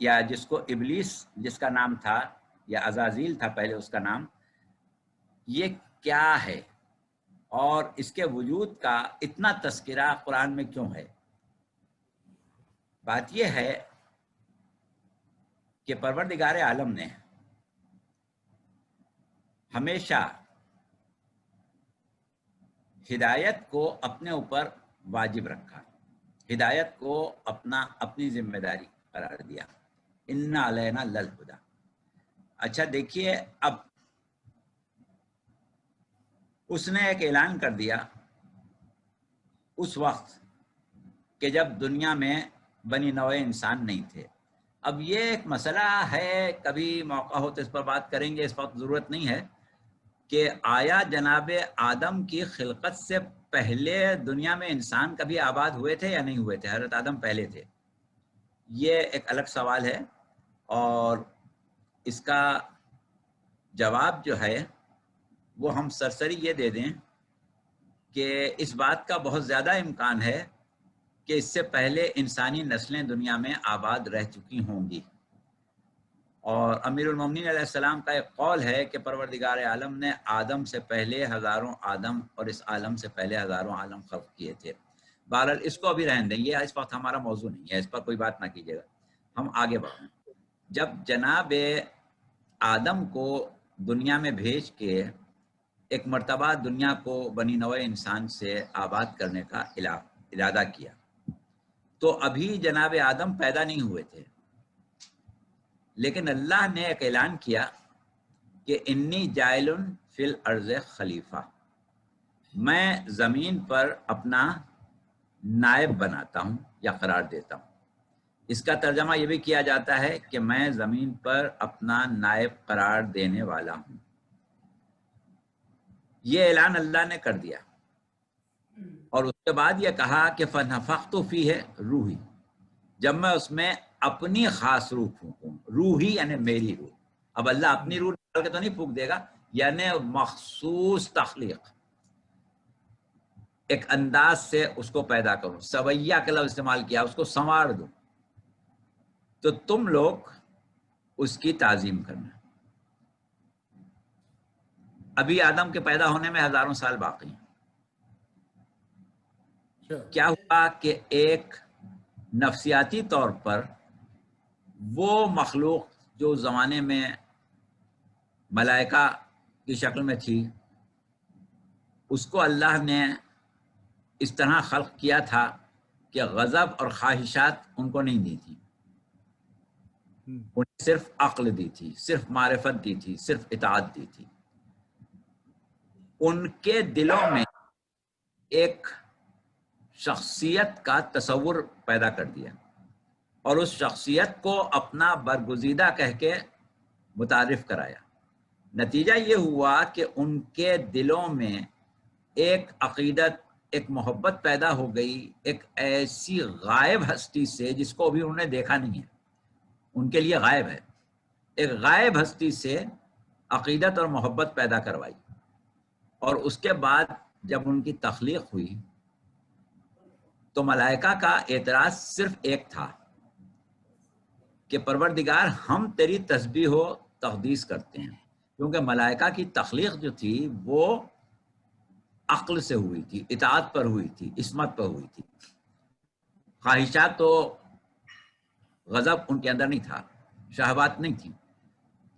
یا جس کو ابلیس جس کا نام تھا یا عزازیل تھا پہلے اس کا نام، یہ کیا ہے اور اس کے وجود کا اتنا تذکرہ قرآن میں کیوں ہے؟ بات یہ ہے کہ پروردگار عالم نے ہمیشہ ہدایت کو اپنے اوپر واجب رکھا، ہدایت کو اپنی ذمہ داری قرار دیا، انا علینا للہدی۔ اچھا دیکھیے، اب اس نے ایک اعلان کر دیا اس وقت کہ جب دنیا میں بنی نوع انسان نہیں تھے۔ اب یہ ایک مسئلہ ہے، کبھی موقع ہو تو اس پر بات کریں گے، اس وقت ضرورت نہیں ہے، کہ آیا جناب آدم کی خلقت سے پہلے دنیا میں انسان کبھی آباد ہوئے تھے یا نہیں ہوئے تھے؟ حضرت آدم پہلے تھے؟ یہ ایک الگ سوال ہے، اور اس کا جواب جو ہے وہ ہم سرسری یہ دے دیں کہ اس بات کا بہت زیادہ امکان ہے کہ اس سے پہلے انسانی نسلیں دنیا میں آباد رہ چکی ہوں گی۔ اور امیر المومنین علیہ السلام کا ایک قول ہے کہ پروردگار عالم نے آدم سے پہلے ہزاروں آدم اور اس عالم سے پہلے ہزاروں عالم خلق کیے تھے۔ بہرحال اس کو ابھی رہن دیں، یہ اس وقت ہمارا موضوع نہیں ہے، اس پر کوئی بات نہ کیجیے گا، ہم آگے بڑھیں۔ جب جناب آدم کو دنیا میں بھیج کے ایک مرتبہ دنیا کو بنی نوع انسان سے آباد کرنے کا ارادہ کیا، تو ابھی جناب آدم پیدا نہیں ہوئے تھے، لیکن اللہ نے ایک اعلان کیا کہ انی جاعل فی الارض خلیفہ، میں زمین پر اپنا نائب بناتا ہوں یا قرار دیتا ہوں۔ اس کا ترجمہ یہ بھی کیا جاتا ہے کہ میں زمین پر اپنا نائب قرار دینے والا ہوں۔ یہ اعلان اللہ نے کر دیا، اور اس کے بعد یہ کہا کہ فنفخت فیہ روحی، جب میں اس میں اپنی خاص روح پھونکوں، روحی یعنی میری روح۔ اب اللہ اپنی روح ڈال کے تو نہیں پھونک دے گا، یعنی مخصوص تخلیق، ایک انداز سے اس کو پیدا کروں، سویہ کا لفظ استعمال کیا، اس کو سنوار دوں، تو تم لوگ اس کی تعظیم کرنا۔ ابھی آدم کے پیدا ہونے میں ہزاروں سال باقی ہیں۔ کیا ہوا کہ ایک نفسیاتی طور پر وہ مخلوق جو زمانے میں ملائکہ کی شکل میں تھی، اس کو اللہ نے اس طرح خلق کیا تھا کہ غضب اور خواہشات ان کو نہیں دی تھی، انہیں صرف عقل دی تھی، صرف معرفت دی تھی، صرف اطاعت دی تھی۔ ان کے دلوں میں ایک شخصیت کا تصور پیدا کر دیا، اور اس شخصیت کو اپنا برگزیدہ کہہ کے متعارف کرایا۔ نتیجہ یہ ہوا کہ ان کے دلوں میں ایک عقیدت، ایک محبت پیدا ہو گئی ایک ایسی غائب ہستی سے جس کو ابھی انہوں نے دیکھا نہیں ہے، ان کے لیے غائب ہے، ایک غائب ہستی سے عقیدت اور محبت پیدا کروائی۔ اور اس کے بعد جب ان کی تخلیق ہوئی تو ملائکہ کا اعتراض صرف ایک تھا کہ پروردگار ہم تیری تسبیح و تقدیس کرتے ہیں، کیونکہ ملائکہ کی تخلیق جو تھی وہ عقل سے ہوئی تھی، اطاعت پر ہوئی تھی، عصمت پر ہوئی تھی، خواہشات تو غضب ان کے اندر نہیں تھا، شہوات نہیں تھی،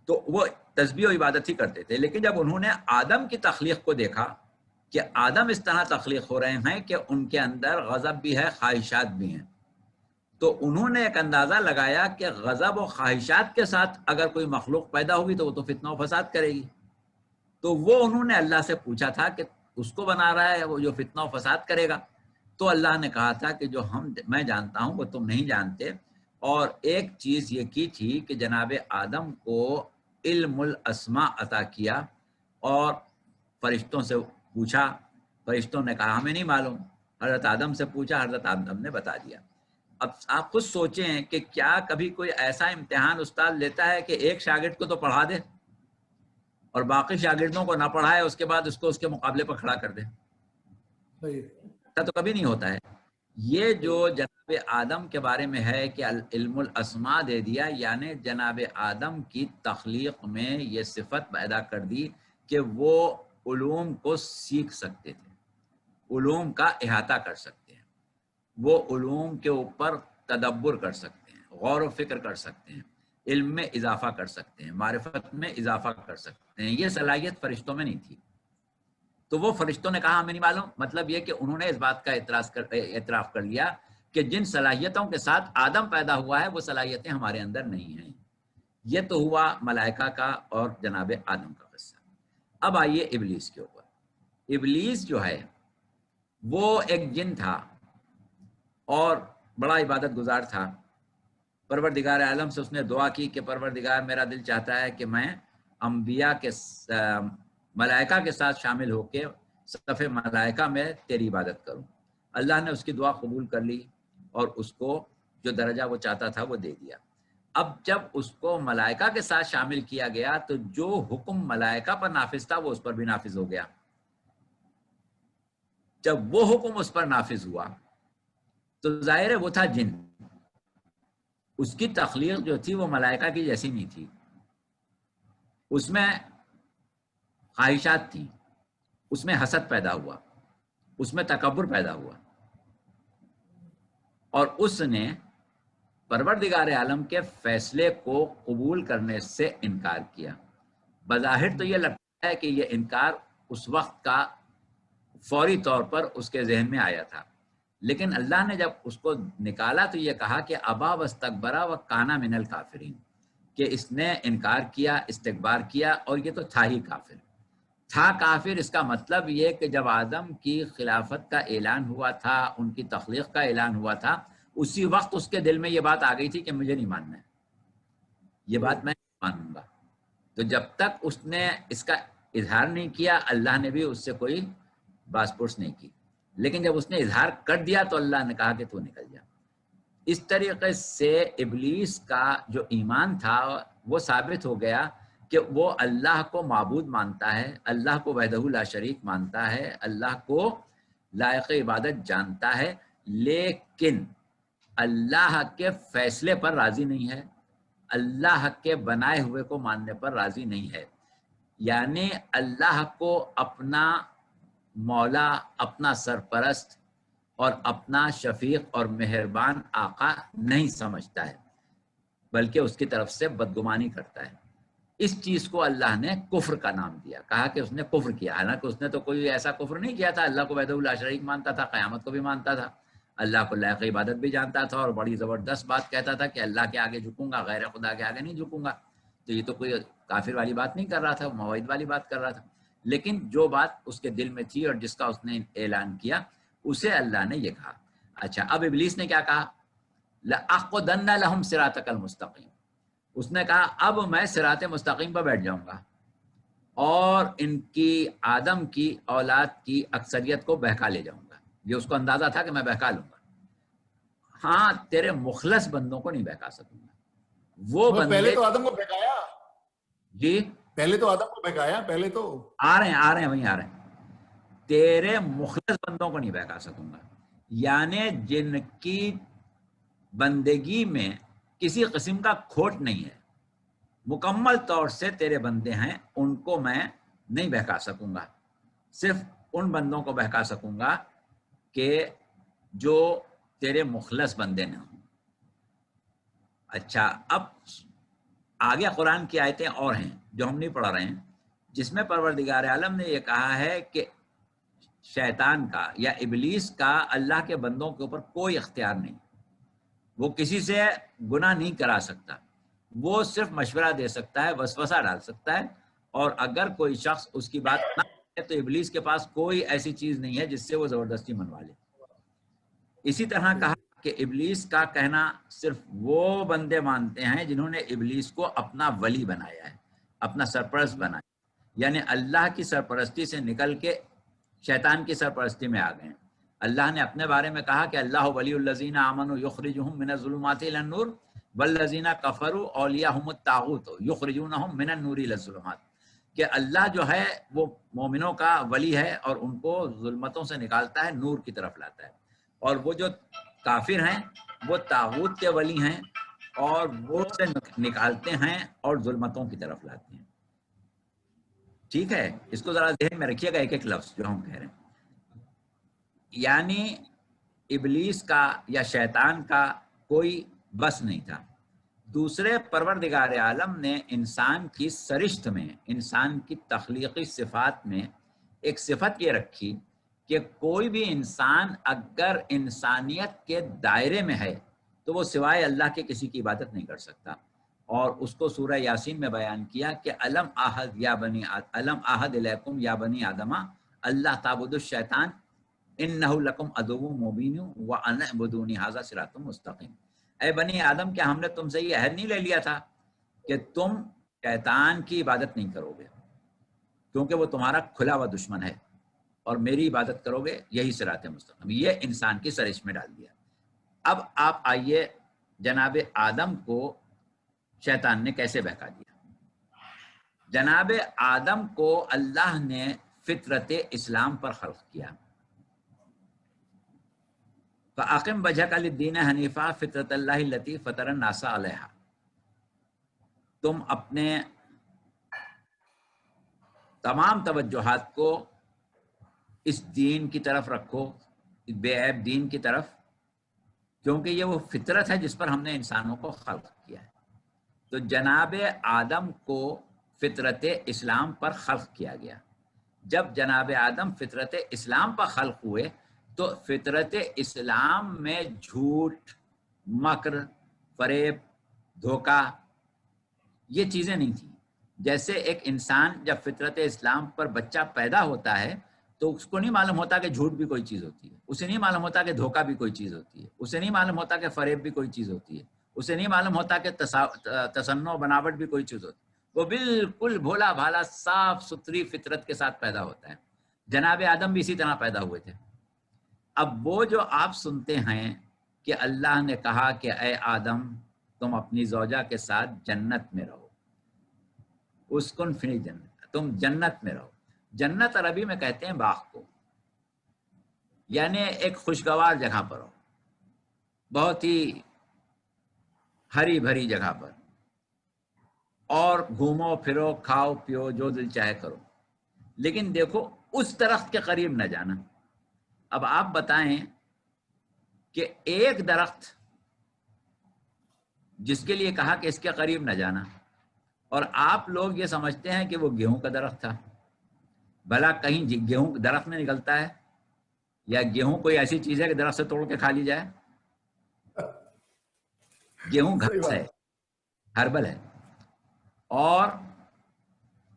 تو وہ تسبیح و عبادت ہی کرتے تھے۔ لیکن جب انہوں نے آدم کی تخلیق کو دیکھا کہ آدم اس طرح تخلیق ہو رہے ہیں کہ ان کے اندر غضب بھی ہے، خواہشات بھی ہیں، تو انہوں نے ایک اندازہ لگایا کہ غضب و خواہشات کے ساتھ اگر کوئی مخلوق پیدا ہوگی تو وہ تو فتنہ و فساد کرے گی۔ تو وہ انہوں نے اللہ سے پوچھا تھا کہ اس کو بنا رہا ہے وہ جو فتنہ و فساد کرے گا، تو اللہ نے کہا تھا کہ جو میں جانتا ہوں وہ تم نہیں جانتے۔ اور ایک چیز یہ کی تھی کہ جناب آدم کو علم الاسماء عطا کیا، اور فرشتوں سے پوچھا، فرشتوں نے کہا ہمیں نہیں معلوم، حضرت آدم سے پوچھا، حضرت آدم نے بتا دیا۔ اب آپ خود سوچیں کہ کیا کبھی کوئی ایسا امتحان استاد لیتا ہے کہ ایک شاگرد کو تو پڑھا دے اور باقی شاگردوں کو نہ پڑھائے، اس کے بعد اس کو اس کے مقابلے پر کھڑا کر دے؟ ایسا تو کبھی نہیں ہوتا ہے۔ یہ جو جناب آدم کے بارے میں ہے کہ علم الاسماء دے دیا، یعنی جناب آدم کی تخلیق میں یہ صفت پیدا کر دی کہ وہ علوم کو سیکھ سکتے تھے، علوم کا احاطہ کر سکتے ہیں، وہ علوم کے اوپر تدبر کر سکتے ہیں، غور و فکر کر سکتے ہیں، علم میں اضافہ کر سکتے ہیں، معرفت میں اضافہ کر سکتے ہیں۔ یہ صلاحیت فرشتوں میں نہیں تھی، تو وہ فرشتوں نے کہا ہمیں نہیں معلوم۔ مطلب یہ کہ انہوں نے اس بات کا اعتراف کر لیا کہ جن صلاحیتوں کے ساتھ آدم پیدا ہوا ہے وہ صلاحیتیں ہمارے اندر نہیں ہیں۔ یہ تو ہوا ملائکہ کا اور جناب آدم کا قصہ۔ اب آئیے ابلیس کے اوپر۔ ابلیس جو ہے وہ ایک جن تھا اور بڑا عبادت گزار تھا۔ پروردگار عالم سے اس نے دعا کی کہ پروردگار میرا دل چاہتا ہے کہ میں انبیاء کے ملائکہ کے ساتھ شامل ہو کے صف ملائکہ میں تیری عبادت کروں۔ اللہ نے اس کی دعا قبول کر لی اور اس کو جو درجہ وہ چاہتا تھا وہ دے دیا۔ اب جب اس کو ملائکہ کے ساتھ شامل کیا گیا تو جو حکم ملائکہ پر نافذ تھا وہ اس پر بھی نافذ ہو گیا۔ جب وہ حکم اس پر نافذ ہوا تو ظاہر ہے وہ تھا جن، اس کی تخلیق جو تھی وہ ملائکہ کی جیسی نہیں تھی، اس میں خواہشات تھیں، اس میں حسد پیدا ہوا، اس میں تکبر پیدا ہوا، اور اس نے پروردگار عالم کے فیصلے کو قبول کرنے سے انکار کیا۔ بظاہر تو یہ لگتا ہے کہ یہ انکار اس وقت کا فوری طور پر اس کے ذہن میں آیا تھا، لیکن اللہ نے جب اس کو نکالا تو یہ کہا کہ ابا واستکبرا وکانا من الکافرین، کہ اس نے انکار کیا، استکبار کیا، اور یہ تو تھا ہی کافر۔ تھا کافر اس کا مطلب یہ کہ جب آدم کی خلافت کا اعلان ہوا تھا، ان کی تخلیق کا اعلان ہوا تھا، اسی وقت اس کے دل میں یہ بات آ گئی تھی کہ مجھے نہیں ماننا ہے، یہ بات میں نہیں مانوں گا۔ تو جب تک اس نے اس کا اظہار نہیں کیا اللہ نے بھی اس سے کوئی باس پرس نہیں کی، لیکن جب اس نے اظہار کر دیا تو اللہ نے کہا کہ تو نکل جا۔ اس طریقے سے ابلیس کا جو ایمان تھا وہ ثابت ہو گیا کہ وہ اللہ کو معبود مانتا ہے، اللہ کو وحدہ لا شریک مانتا ہے، اللہ کو لائق عبادت جانتا ہے، لیکن اللہ کے فیصلے پر راضی نہیں ہے، اللہ کے بنائے ہوئے کو ماننے پر راضی نہیں ہے۔ یعنی اللہ کو اپنا مولا، اپنا سرپرست اور اپنا شفیق اور مہربان آقا نہیں سمجھتا ہے، بلکہ اس کی طرف سے بدگمانی کرتا ہے۔ اس چیز کو اللہ نے کفر کا نام دیا، کہا کہ اس نے کفر کیا، حالانکہ اس نے تو کوئی ایسا کفر نہیں کیا تھا، اللہ کو وحدہ لا شریک مانتا تھا، قیامت کو بھی مانتا تھا، اللہ کو لائق عبادت بھی جانتا تھا، اور بڑی زبردست بات کہتا تھا کہ اللہ کے آگے جھکوں گا، غیر خدا کے آگے نہیں جھکوں گا۔ تو یہ تو کوئی کافر والی بات نہیں کر رہا تھا، موحد والی بات کر رہا تھا، لیکن جو بات اس کے دل میں تھی اور جس کا اس نے اعلان کیا اسے اللہ نے یہ کہا۔ اچھا، اب ابلیس نے کیا کہا؟ لَأَقْعُدَنَّ لَهُمْ صِرَاطَكَ الْمُسْتَقِيمَ، اس نے کہا اب میں صراط مستقیم پر بیٹھ جاؤں گا اور ان کی آدم کی اولاد کی اکثریت کو بہکا لے جاؤں گا۔ یہ اس کو اندازہ تھا کہ میں بہکا لوں گا، ہاں تیرے مخلص بندوں کو نہیں بہکا سکوں گا۔ وہ بندے پہلے تو آدم کو بہکایا، جی پہلے تو آدم کو بہکایا، پہلے تو آ رہے ہیں وہیں آ رہے ہیں، تیرے مخلص بندوں کو نہیں بہکا سکوں گا، یعنی جن کی بندگی میں کسی قسم کا کھوٹ نہیں ہے، مکمل طور سے تیرے بندے ہیں، ان کو میں نہیں بہکا سکوں گا، صرف ان بندوں کو بہکا سکوں گا کہ جو تیرے مخلص بندے نہ ہوں۔ اچھا، اب آگے قرآن کی آیتیں اور ہیں جو ہم نہیں پڑھ رہے ہیں، جس میں پروردگار عالم نے یہ کہا ہے کہ شیطان کا یا ابلیس کا اللہ کے بندوں کے اوپر کوئی اختیار نہیں، وہ کسی سے گناہ نہیں کرا سکتا، وہ صرف مشورہ دے سکتا ہے، وسوسہ ڈال سکتا ہے، اور اگر کوئی شخص اس کی بات نہ کرے تو ابلیس کے پاس کوئی ایسی چیز نہیں ہے جس سے وہ زبردستی منوا لے۔ اسی طرح کہا کہ ابلیس کا کہنا صرف وہ بندے مانتے ہیں جنہوں نے ابلیس کو اپنا ولی بنایا ہے، اپنا سرپرست بنایا، یعنی اللہ کی سرپرستی سے نکل کے شیطان کی سرپرستی میں آ گئے ہیں۔ اللہ نے اپنے بارے میں کہا کہ اللہ ولی الذین آمنوا یخرجہم من الظلمات الی النور والذین کفروا اولیاءہم الطاغوت یخرجونہم من النور الی الظلمات، کہ اللہ جو ہے وہ مومنوں کا ولی ہے اور ان کو ظلمتوں سے نکالتا ہے، نور کی طرف لاتا ہے، اور وہ جو کافر ہیں وہ طاغوت کے ولی ہیں اور وہ سے نکالتے ہیں اور ظلمتوں کی طرف لاتے ہیں. ٹھیک ہے, اس کو ذرا ذہن میں رکھیے گا ایک ایک لفظ جو ہم کہہ رہے ہیں. یعنی ابلیس کا یا شیطان کا کوئی بس نہیں تھا. دوسرے پروردگار عالم نے انسان کی سرشت میں, انسان کی تخلیقی صفات میں ایک صفت یہ رکھی کہ کوئی بھی انسان اگر انسانیت کے دائرے میں ہے تو وہ سوائے اللہ کے کسی کی عبادت نہیں کر سکتا. اور اس کو سورہ یاسین میں بیان کیا کہ الم احد الیکم یا بنی آدم اللہ تعبدوا الشیطان انہ لکم عدو مبین وان اعبدونی ھذا صراط مستقیم. اے بنی آدم کیا ہم نے تم سے یہ عہد نہیں لے لیا تھا کہ تم شیطان کی عبادت نہیں کرو گے کیونکہ وہ تمہارا کھلا ہوا دشمن ہے اور میری عبادت کرو گے, یہی صراط مستقیم. یہ انسان کی سرش میں ڈال دیا. اب آپ آئیے جناب آدم کو شیطان نے کیسے بہکا دیا. جناب آدم کو اللہ نے فطرت اسلام پر خلق کیا. فَأَقِمْ وَجْهَكَ لِلدِّينِ حَنِيفًا فِطْرَتَ اللَّهِ الَّتِي فَطَرَ النَّاسَ عَلَيْهَا. تم اپنے تمام توجہات کو اس دین کی طرف رکھو, بے عیب دین کی طرف, کیونکہ یہ وہ فطرت ہے جس پر ہم نے انسانوں کو خلق کیا ہے. تو جناب آدم کو فطرت اسلام پر خلق کیا گیا. جب جناب آدم فطرت اسلام پر خلق ہوئے تو فطرت اسلام میں جھوٹ, مکر, فریب, دھوکہ یہ چیزیں نہیں تھیں. جیسے ایک انسان جب فطرت اسلام پر بچہ پیدا ہوتا ہے تو اس کو نہیں معلوم ہوتا کہ جھوٹ بھی کوئی چیز ہوتی ہے, اسے نہیں معلوم ہوتا کہ دھوکہ بھی کوئی چیز ہوتی ہے, اسے نہیں معلوم ہوتا کہ فریب بھی کوئی چیز ہوتی ہے, اسے نہیں معلوم ہوتا کہ تصنع بناوٹ بھی کوئی چیز ہوتی ہے. وہ بالکل بھولا بھالا صاف ستھری فطرت کے ساتھ پیدا ہوتا ہے. جناب آدم بھی اسی طرح پیدا ہوئے تھے. اب وہ جو آپ سنتے ہیں کہ اللہ نے کہا کہ اے آدم تم اپنی زوجہ کے ساتھ جنت میں رہو, اسکن فی الجنت, تم جنت میں رہو. جنت عربی میں کہتے ہیں باغ کو, یعنی ایک خوشگوار جگہ پر ہو, بہت ہی ہری بھری جگہ پر, اور گھومو پھرو, کھاؤ پیو, جو دل چاہے کرو. لیکن دیکھو اس درخت کے قریب نہ جانا. اب آپ بتائیں کہ ایک درخت جس کے لیے کہا کہ اس کے قریب نہ جانا, اور آپ لوگ یہ سمجھتے ہیں کہ وہ گیہوں کا درخت تھا. بھلا کہیں گیہوں درخت میں نکلتا ہے, یا گیہوں کوئی ایسی چیز ہے کہ درخت سے توڑ کے کھا لی جائے؟ گیہوں گھاس ہے, ہربل ہے, اور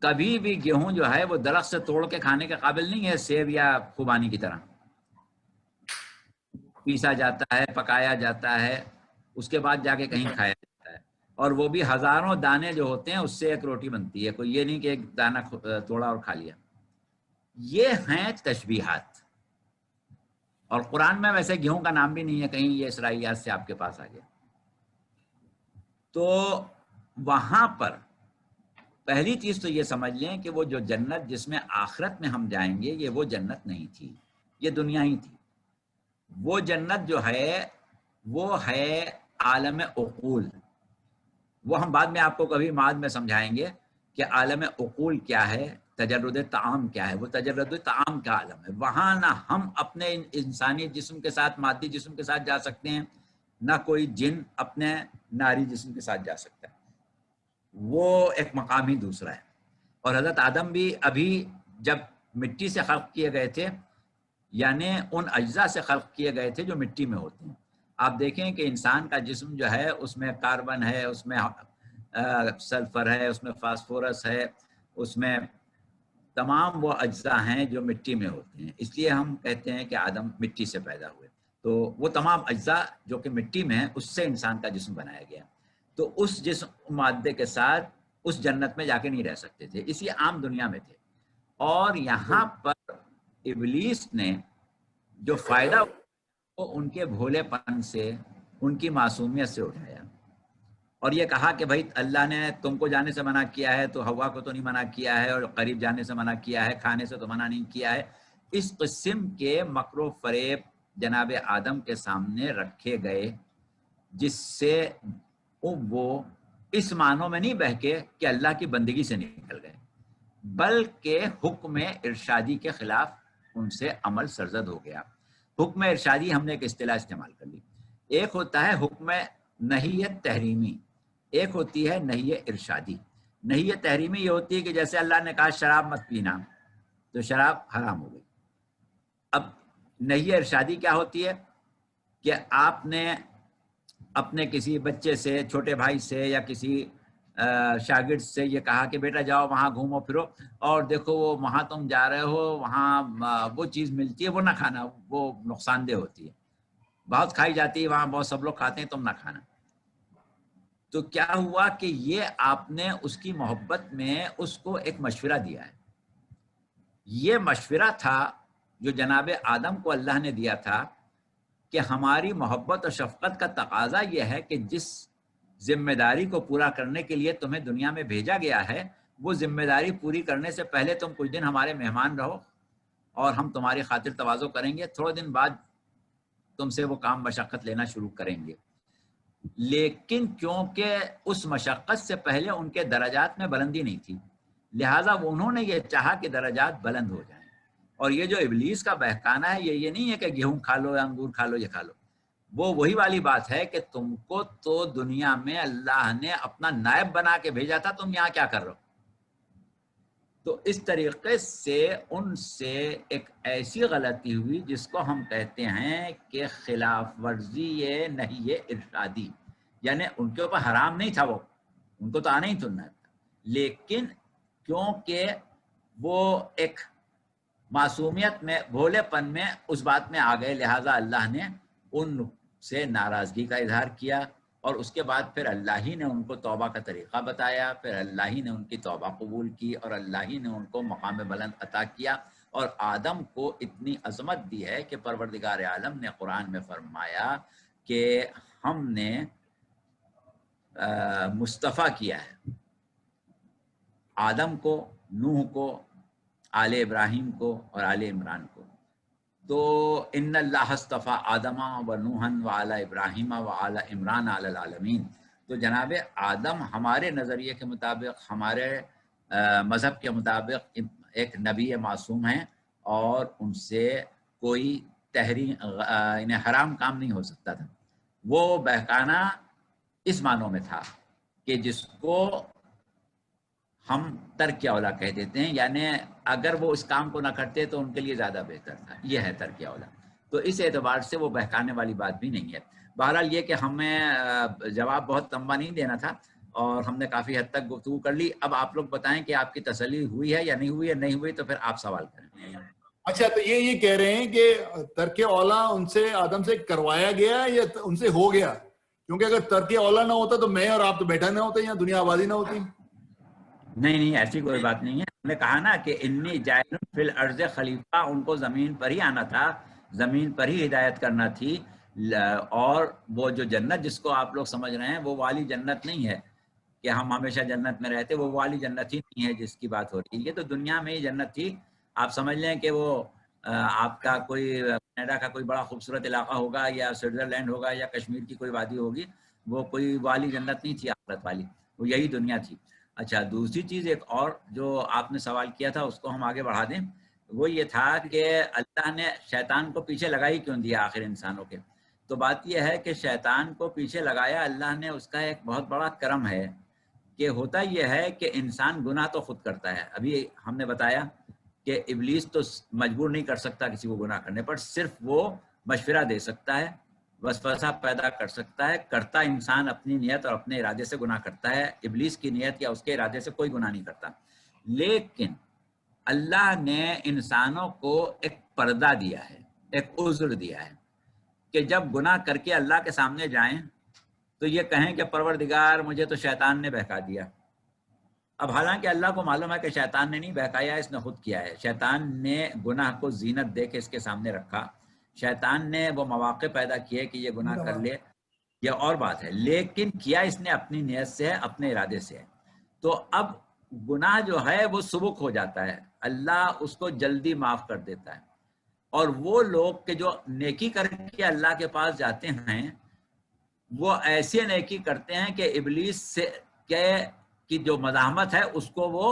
کبھی بھی گیہوں جو ہے وہ درخت سے توڑ کے کھانے کے قابل نہیں ہے. سیب یا خوبانی کی طرح پیسا جاتا ہے, پکایا جاتا ہے, اس کے بعد جا کے کہیں کھایا جاتا ہے, اور وہ بھی ہزاروں دانے جو ہوتے ہیں اس سے ایک روٹی بنتی ہے. کوئی یہ نہیں کہ ایک دانہ توڑا اور کھا لیا. یہ ہیں تشبیہات, اور قرآن میں ویسے گیہوں کا نام بھی نہیں ہے کہیں, یہ اسرائیلیات سے آپ کے پاس آ گیا. تو وہاں پر پہلی چیز تو یہ سمجھ لیں کہ وہ جو جنت جس میں آخرت میں ہم جائیں گے یہ وہ جنت نہیں تھی, یہ دنیا ہی تھی. وہ جنت جو ہے وہ ہے عالم عقول. وہ ہم بعد میں آپ کو کبھی بعد میں سمجھائیں گے کہ عالم عقول کیا ہے, تجرد طعام کیا ہے. وہ تجرد طعام کا عالم ہے. وہاں نہ ہم اپنے انسانی جسم کے ساتھ, مادی جسم کے ساتھ جا سکتے ہیں, نہ کوئی جن اپنے ناری جسم کے ساتھ جا سکتا ہے. وہ ایک مقام ہی دوسرا ہے. اور حضرت آدم بھی ابھی جب مٹی سے خلق کیے گئے تھے, یعنی ان اجزاء سے خلق کیے گئے تھے جو مٹی میں ہوتے ہیں. آپ دیکھیں کہ انسان کا جسم جو ہے اس میں کاربن ہے, اس میں سلفر ہے, اس میں فاسفورس ہے, اس میں تمام وہ اجزاء ہیں جو مٹی میں ہوتے ہیں. اس لیے ہم کہتے ہیں کہ آدم مٹی سے پیدا ہوئے. تو وہ تمام اجزاء جو کہ مٹی میں ہیں اس سے انسان کا جسم بنایا گیا. تو اس جسم مادے کے ساتھ اس جنت میں جا کے نہیں رہ سکتے تھے, اسی عام دنیا میں تھے. اور یہاں پر ابلیس نے جو فائدہ وہ ان کے بھولے پن سے, ان کی معصومیت سے اٹھایا, اور یہ کہا کہ بھائی اللہ نے تم کو جانے سے منع کیا ہے تو حوا کو تو نہیں منع کیا ہے, اور قریب جانے سے منع کیا ہے, کھانے سے تو منع نہیں کیا ہے. اس قسم کے مکر و فریب جناب آدم کے سامنے رکھے گئے، جس سے وہ اس معنوں میں نہیں بہکے کہ اللہ کی بندگی سے نکل گئے، بلکہ حکم ارشادی کے خلاف ان سے عمل سرزد ہو گیا۔ حکم ارشادی ہم نے ایک اصطلاح استعمال کر لی، ایک ہوتا ہے حکم نہی تحریمی، ایک ہوتی ہے نہی ارشادی۔ نہی تحریمی یہ ہوتی ہے کہ جیسے اللہ نے کہا شراب مت پینا تو شراب حرام ہو گئی۔ اب نہی ارشادی کیا ہوتی ہے کہ آپ نے اپنے کسی بچے سے، چھوٹے بھائی سے یا کسی شاگرد سے یہ کہا کہ بیٹا جاؤ وہاں گھومو پھرو اور دیکھو وہ وہاں تم جا رہے ہو وہاں وہ چیز ملتی ہے وہ نہ کھانا، وہ نقصان دہ ہوتی ہے، بہت کھائی جاتی ہے وہاں، بہت سب لوگ کھاتے ہیں، تم نہ کھانا۔ تو کیا ہوا کہ یہ آپ نے اس کی محبت میں اس کو ایک مشورہ دیا ہے۔ یہ مشورہ تھا جو جناب آدم کو اللہ نے دیا تھا کہ ہماری محبت اور شفقت کا تقاضا یہ ہے کہ جس ذمہ داری کو پورا کرنے کے لیے تمہیں دنیا میں بھیجا گیا ہے، وہ ذمہ داری پوری کرنے سے پہلے تم کچھ دن ہمارے مہمان رہو اور ہم تمہاری خاطر تواضع کریں گے، تھوڑے دن بعد تم سے وہ کام مشقت لینا شروع کریں گے۔ لیکن کیونکہ اس مشقت سے پہلے ان کے درجات میں بلندی نہیں تھی، لہٰذا انہوں نے یہ چاہا کہ درجات بلند ہو جائیں۔ اور یہ جو ابلیس کا بہکانا ہے یہ نہیں ہے کہ گیہوں کھا لو یا انگور کھا لو یہ کھا لو، وہ وہی والی بات ہے کہ تم کو تو دنیا میں اللہ نے اپنا نائب بنا کے بھیجا تھا، تم یہاں کیا کر رہے ہو؟ تو اس طریقے سے ان سے ایک ایسی غلطی ہوئی جس کو ہم کہتے ہیں کہ خلاف ورزی نہی ارشادی، یعنی ان کے اوپر حرام نہیں تھا، وہ ان کو تو آنا ہی سننا تھا، لیکن کیونکہ وہ ایک معصومیت میں، بھولے پن میں اس بات میں آ گئے، لہٰذا اللہ نے ان سے ناراضگی کا اظہار کیا، اور اس کے بعد پھر اللہ ہی نے ان کو توبہ کا طریقہ بتایا، پھر اللہ ہی نے ان کی توبہ قبول کی اور اللہ ہی نے ان کو مقام بلند عطا کیا، اور آدم کو اتنی عظمت دی ہے کہ پروردگار عالم نے قرآن میں فرمایا کہ ہم نے مصطفیٰ کیا ہے آدم کو، نوح کو، آل ابراہیم کو اور آل عمران کو۔ تو ان اللہ اصطفیٰ آدم و نوحا و آل ابراہیم و آل عمران علی العالمین۔ تو جناب آدم ہمارے نظریے کے مطابق، ہمارے مذہب کے مطابق ایک نبی معصوم ہیں، اور ان سے کوئی انہیں حرام کام نہیں ہو سکتا تھا۔ وہ بہکانا اس معنوں میں تھا کہ جس کو ہم ترک اولا کہہ دیتے ہیں، یعنی اگر وہ اس کام کو نہ کرتے تو ان کے لیے زیادہ بہتر تھا، یہ ہے ترک اولا۔ تو اس اعتبار سے وہ بہکانے والی بات بھی نہیں ہے۔ بہرحال یہ کہ ہمیں جواب بہت لمبا نہیں دینا تھا اور ہم نے کافی حد تک گفتگو کر لی۔ اب آپ لوگ بتائیں کہ آپ کی تسلی ہوئی ہے یا نہیں ہوئی ہے، نہیں ہوئی تو پھر آپ سوال کریں۔ اچھا، تو یہ کہہ رہے ہیں کہ ترک اولا ان سے، آدم سے کروایا گیا یا ان سے ہو گیا؟ کیونکہ اگر ترک اولا نہ ہوتا تو میں اور آپ تو بیٹھا نہ ہوتے یا دنیا آبادی نہ ہوتی۔ نہیں، ایسی کوئی بات نہیں ہے۔ ہم نے کہا نا کہ انی جاعل فی الارض خلیفہ، ان کو زمین پر ہی آنا تھا، زمین پر ہی ہدایت کرنا تھی، اور وہ جو جنت جس کو آپ لوگ سمجھ رہے ہیں وہ والی جنت نہیں ہے کہ ہم ہمیشہ جنت میں رہتے، وہ والی جنت ہی نہیں ہے جس کی بات ہو رہی ہے۔ یہ تو دنیا میں ہی جنت تھی۔ آپ سمجھ لیں کہ وہ آپ کا کوئی کینیڈا کا کوئی بڑا خوبصورت علاقہ ہوگا یا سوئٹزرلینڈ ہوگا یا کشمیر کی کوئی وادی ہوگی، وہ کوئی والی جنت نہیں تھی آخرت والی، وہ یہی دنیا تھی۔ اچھا، دوسری چیز ایک اور جو آپ نے سوال کیا تھا اس کو ہم آگے بڑھا دیں، وہ یہ تھا کہ اللہ نے شیطان کو پیچھے لگائی کیوں دیا آخر انسانوں کے؟ تو بات یہ ہے کہ شیطان کو پیچھے لگایا اللہ نے، اس کا ایک بہت بڑا کرم ہے کہ ہوتا یہ ہے کہ انسان گناہ تو خود کرتا ہے۔ ابھی ہم نے بتایا کہ ابلیس تو مجبور نہیں کر سکتا کسی کو گناہ کرنے پر، صرف وہ مشورہ دے سکتا ہے، وسوسہ پیدا کر سکتا ہے، کرتا انسان اپنی نیت اور اپنے ارادے سے گناہ کرتا ہے، ابلیس کی نیت یا اس کے ارادے سے کوئی گناہ نہیں کرتا۔ لیکن اللہ نے انسانوں کو ایک پردہ دیا ہے، ایک عذر دیا ہے کہ جب گناہ کر کے اللہ کے سامنے جائیں تو یہ کہیں کہ پروردگار مجھے تو شیطان نے بہکا دیا۔ اب حالانکہ اللہ کو معلوم ہے کہ شیطان نے نہیں بہکایا، اس نے خود کیا ہے۔ شیطان نے گناہ کو زینت دے کے اس کے سامنے رکھا، شیطان نے وہ مواقع پیدا کیے کہ یہ گناہ کر لے، یہ اور بات ہے، لیکن کیا اس نے اپنی نیت سے ہے، اپنے ارادے سے ہے۔ تو اب گناہ جو ہے وہ سبک ہو جاتا ہے، اللہ اس کو جلدی معاف کر دیتا ہے، اور وہ لوگ کہ جو نیکی کر کے اللہ کے پاس جاتے ہیں وہ ایسی نیکی کرتے ہیں کہ ابلیس سے کی جو مزاحمت ہے اس کو وہ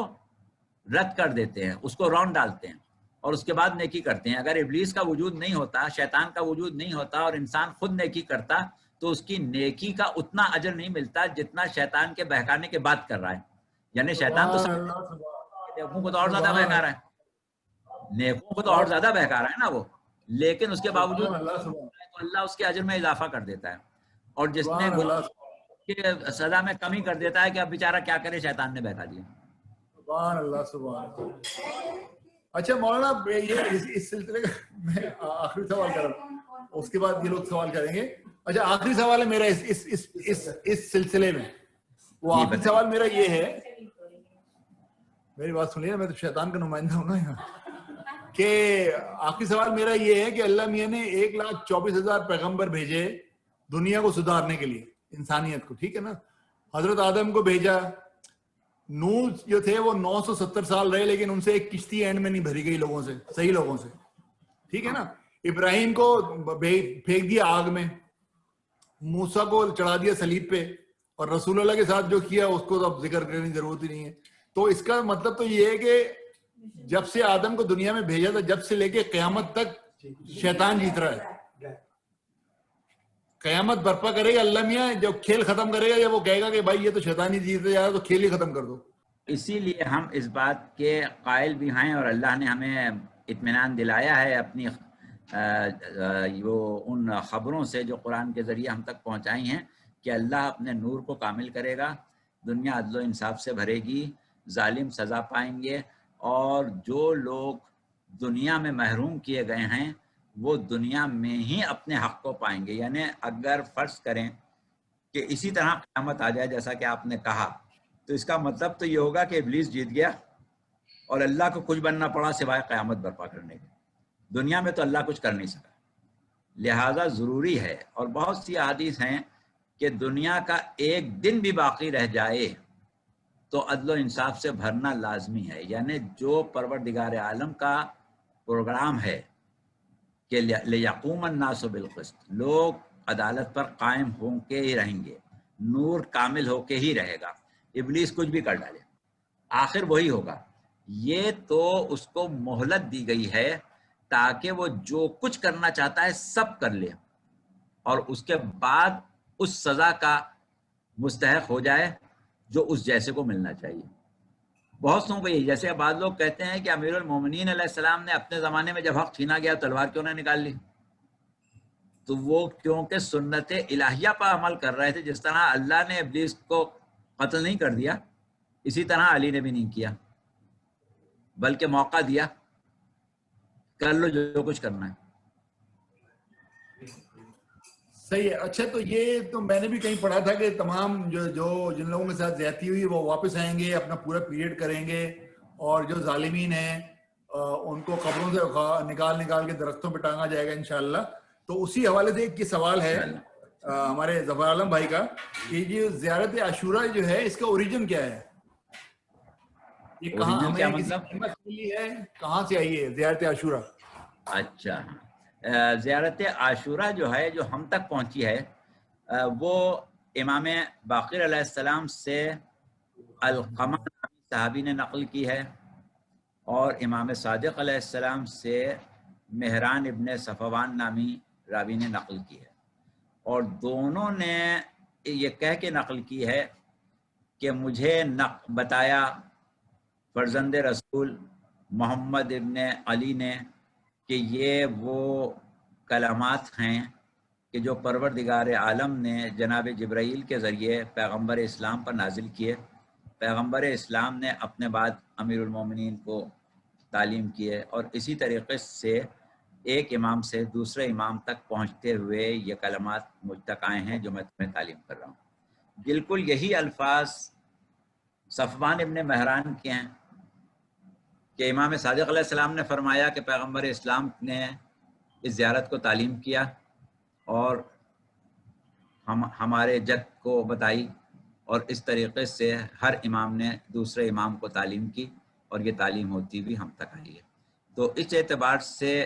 رد کر دیتے ہیں، اس کو رون ڈالتے ہیں اور اس کے بعد نیکی کرتے ہیں. اگر ابلیس کا وجود نہیں ہوتا، شیطان کا وجود نہیں ہوتا اور انسان خود نیکی کرتا تو اس کی نیکی کا اتنا اجر نہیں ملتا جتنا شیطان کے بہکانے کے بعد کر رہا ہے. یعنی شیطان تو نیکوں کو تو اور زیادہ بہکا رہا ہے، نیکوں کو تو اور زیادہ بہکا رہا ہے نا وہ، لیکن اس کے باوجود اللہ اس کے اجر میں اضافہ کر دیتا ہے. اور جس نے گناہ سزا میں کمی کر دیتا ہے کہ اب بیچارہ کیا کرے، شیطان نے بہکا دیا. سبحان اللہ سبحان اللہ. اچھا مولانا یہ اس سلسلے کا میں آخری سوال کر رہا ہوں، اس کے بعد یہ لوگ سوال کریں گے. اچھا آخری سوال ہے میرا اس سلسلے میں. وہ آخری سوال میرا یہ ہے، میری بات سنیے، میں تو شیطان کا نمائندہ ہوں نا یہاں، کہ آخری سوال میرا یہ ہے کہ اللہ میاں نے 1,24,000 پیغمبر بھیجے دنیا کو سدھارنے کے لیے، انسانیت کو، ٹھیک ہے نا. حضرت آدم کو بھیجا، نوح جو تھے وہ 970 سال رہے لیکن ان سے ایک کشتی اینڈ میں نہیں بھری گئی لوگوں سے، صحیح لوگوں سے، ٹھیک ہے نا. ابراہیم کو پھینک دیا آگ میں، موسیٰ کو چڑھا دیا صلیب پہ، اور رسول اللہ کے ساتھ جو کیا اس کو تو اب ذکر کرنے کی ضرورت ہی نہیں ہے. تو اس کا مطلب تو یہ ہے کہ جب سے آدم کو دنیا میں بھیجا تھا جب سے لے کے قیامت تک شیطان جیت رہا ہے. قیامت برپا کرے گا اللہ میاں، جب کھیل ختم کرے گا یا وہ کہے گا کہ بھائی یہ تو شیطان ہی جیتے جا رہا تو کھیل ہی ختم کر دو. اسی لیے ہم اس بات کے قائل بھی ہیں اور اللہ نے ہمیں اطمینان دلایا ہے اپنی وہ ان خبروں سے جو قرآن کے ذریعے ہم تک پہنچائی ہیں کہ اللہ اپنے نور کو کامل کرے گا، دنیا عدل و انصاف سے بھرے گی، ظالم سزا پائیں گے، اور جو لوگ دنیا میں محروم کیے گئے ہیں وہ دنیا میں ہی اپنے حق کو پائیں گے. یعنی اگر فرض کریں کہ اسی طرح قیامت آ جائے جیسا کہ آپ نے کہا، تو اس کا مطلب تو یہ ہوگا کہ ابلیس جیت گیا اور اللہ کو کچھ بننا پڑا سوائے قیامت برپا کرنے کے. دنیا میں تو اللہ کچھ کر نہیں سکا. لہذا ضروری ہے، اور بہت سی احادیث ہیں کہ دنیا کا ایک دن بھی باقی رہ جائے تو عدل و انصاف سے بھرنا لازمی ہے. یعنی جو پروردگار عالم کا پروگرام ہے کہ لیقوم الناس بالقسط، لوگ عدالت پر قائم ہو کے ہی رہیں گے، نور کامل ہو کے ہی رہے گا. ابلیس کچھ بھی کر ڈالے آخر وہی ہوگا. یہ تو اس کو مہلت دی گئی ہے تاکہ وہ جو کچھ کرنا چاہتا ہے سب کر لے اور اس کے بعد اس سزا کا مستحق ہو جائے جو اس جیسے کو ملنا چاہیے. بہت سو کو یہ، جیسے بعض لوگ کہتے ہیں کہ امیر المومنین علیہ السلام نے اپنے زمانے میں جب حق چھینا گیا تلوار کیوں نہ نکال لی؟ تو وہ کیونکہ سنت الہیہ پر عمل کر رہے تھے. جس طرح اللہ نے ابلیس کو قتل نہیں کر دیا اسی طرح علی نے بھی نہیں کیا، بلکہ موقع دیا، کر لو جو کچھ کرنا ہے. صحیح ہے. اچھا تو یہ تو میں نے بھی کہیں پڑھا تھا کہ تمام جو جن لوگوں کے ساتھ زیادتی ہوئی وہ واپس آئیں گے، اپنا پورا پیریڈ کریں گے، اور جو ظالمین ہیں ان کو قبروں سے نکال کے درختوں پہ ٹانگا جائے گا انشاءاللہ. تو اسی حوالے سے ایک سوال ہے ہمارے ظفر عالم بھائی کا کہ یہ زیارت عاشورہ جو ہے اس کا اوریجن کیا ہے؟ یہ کہاں ہمیں کسی قیمت ملی ہے، کہاں سے آئی ہے زیارت عاشورہ؟ اچھا، زیارت عاشورہ جو ہے جو ہم تک پہنچی ہے وہ امام باقر علیہ السلام سے القمہ صحابی نے نقل کی ہے، اور امام صادق علیہ السلام سے مہران ابن صفوان نامی راوی نے نقل کی ہے. اور دونوں نے یہ کہہ کے نقل کی ہے کہ مجھے بتایا فرزند رسول محمد ابن علی نے کہ یہ وہ کلمات ہیں کہ جو پروردگار عالم نے جناب جبرائیل کے ذریعے پیغمبر اسلام پر نازل کیے. پیغمبر اسلام نے اپنے بعد امیر المومنین کو تعلیم کیے، اور اسی طریقے سے ایک امام سے دوسرے امام تک پہنچتے ہوئے یہ کلمات مجھ تک آئے ہیں جو میں تمہیں تعلیم کر رہا ہوں. بالکل یہی الفاظ صفوان ابن مہران کے ہیں کہ امام صادق علیہ السلام نے فرمایا کہ پیغمبر اسلام نے اس زیارت کو تعلیم کیا اور ہمارے جد کو بتائی، اور اس طریقے سے ہر امام نے دوسرے امام کو تعلیم کی اور یہ تعلیم ہوتی بھی ہم تک آئی ہے. تو اس اعتبار سے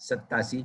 87,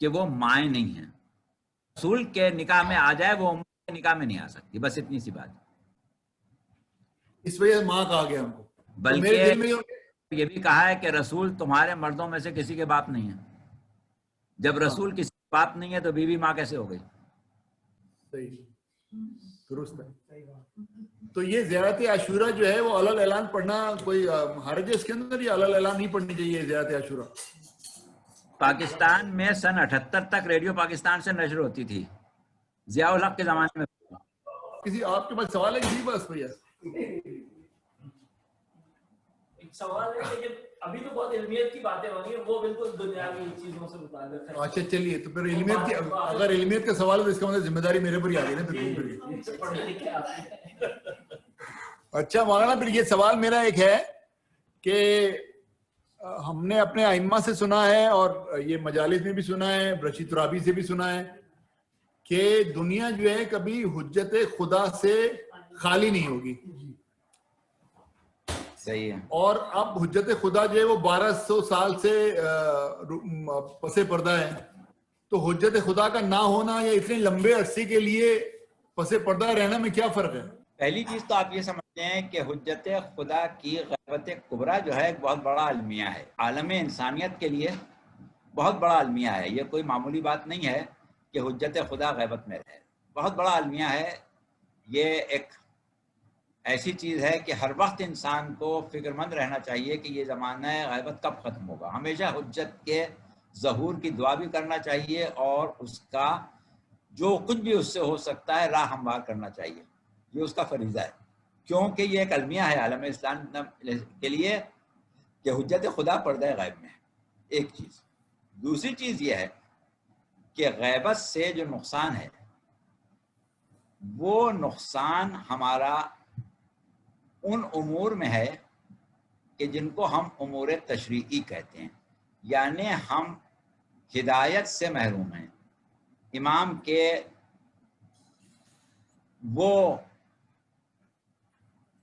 کہ وہ مائیں نہیں ہیں. رسول کے نکاح میں آ جائے وہ امت کے نکاح میں نہیں آ سکتی، بس اتنی سی بات. اس وجہ سے ماں کہا گیا ہم کو. بلکہ یہ بھی کہا ہے کہ رسول تمہارے مردوں میں سے کسی کے باپ نہیں ہے. جب رسول کسی کے باپ نہیں ہے تو بیوی ماں کیسے ہو گئی؟ صحیح، درست ہے. تو یہ زیارت عاشورہ جو ہے وہ علل اعلان پڑھنا کوئی حرج ہے اس کے اندر، یا علل اعلان نہیں پڑھنی چاہیے زیارت عاشورہ؟ پاکستان میں سن 78 تک ریڈیو پاکستان سے نشر ہوتی تھی، ضیاء الحق کے زمانے میں. کسی آپ کے پاس سوال ہے کسی بس بھیا؟ ایک سوال ہے کہ ابھی تو بہت علمیت کی باتیں ہو رہی ہیں، وہ بالکل دنیاوی چیزوں سے متعلق ہے. اچھا چلیے، تو پھر علمیت کی، اگر علمیت کا سوال ہے تو اس کا مطلب ذمہ داری میرے پر ہی آ گئی نا. اچھا مولانا، پھر یہ سوال میرا ایک ہے کہ ہم نے اپنے ائمہ سے سنا ہے اور یہ مجالس میں بھی سنا ہے، رشید ترابی سے بھی سنا ہے کہ دنیا جو ہے کبھی حجت خدا سے خالی نہیں ہوگی. صحیح ہے. اور اب حجت خدا جو ہے وہ 1200 سال سے پس پردہ ہے. تو حجت خدا کا نہ ہونا یا اتنے لمبے عرصے کے لیے پس پردہ رہنا میں کیا فرق ہے؟ پہلی چیز تو آپ یہ سمجھتے ہیں کہ حجت خدا کی غیبت کبریٰ جو ہے ایک بہت بڑا المیہ ہے، عالم انسانیت کے لیے بہت بڑا المیہ ہے. یہ کوئی معمولی بات نہیں ہے کہ حجت خدا غیبت میں رہے، بہت بڑا المیہ ہے. یہ ایک ایسی چیز ہے کہ ہر وقت انسان کو فکر مند رہنا چاہیے کہ یہ زمانہ غیبت کب ختم ہوگا. ہمیشہ حجت کے ظہور کی دعا بھی کرنا چاہیے اور اس کا جو کچھ بھی اس سے ہو سکتا ہے راہ ہموار کرنا چاہیے. یہ اس کا فریضہ ہے، کیونکہ یہ ایک المیہ ہے عالم اسلام کے لیے کہ حجت خدا پردہ غیب میں ہے. ایک چیز. دوسری چیز یہ ہے کہ غیبت سے جو نقصان ہے وہ نقصان ہمارا ان امور میں ہے کہ جن کو ہم امور تشریعی کہتے ہیں، یعنی ہم ہدایت سے محروم ہیں. امام کے وہ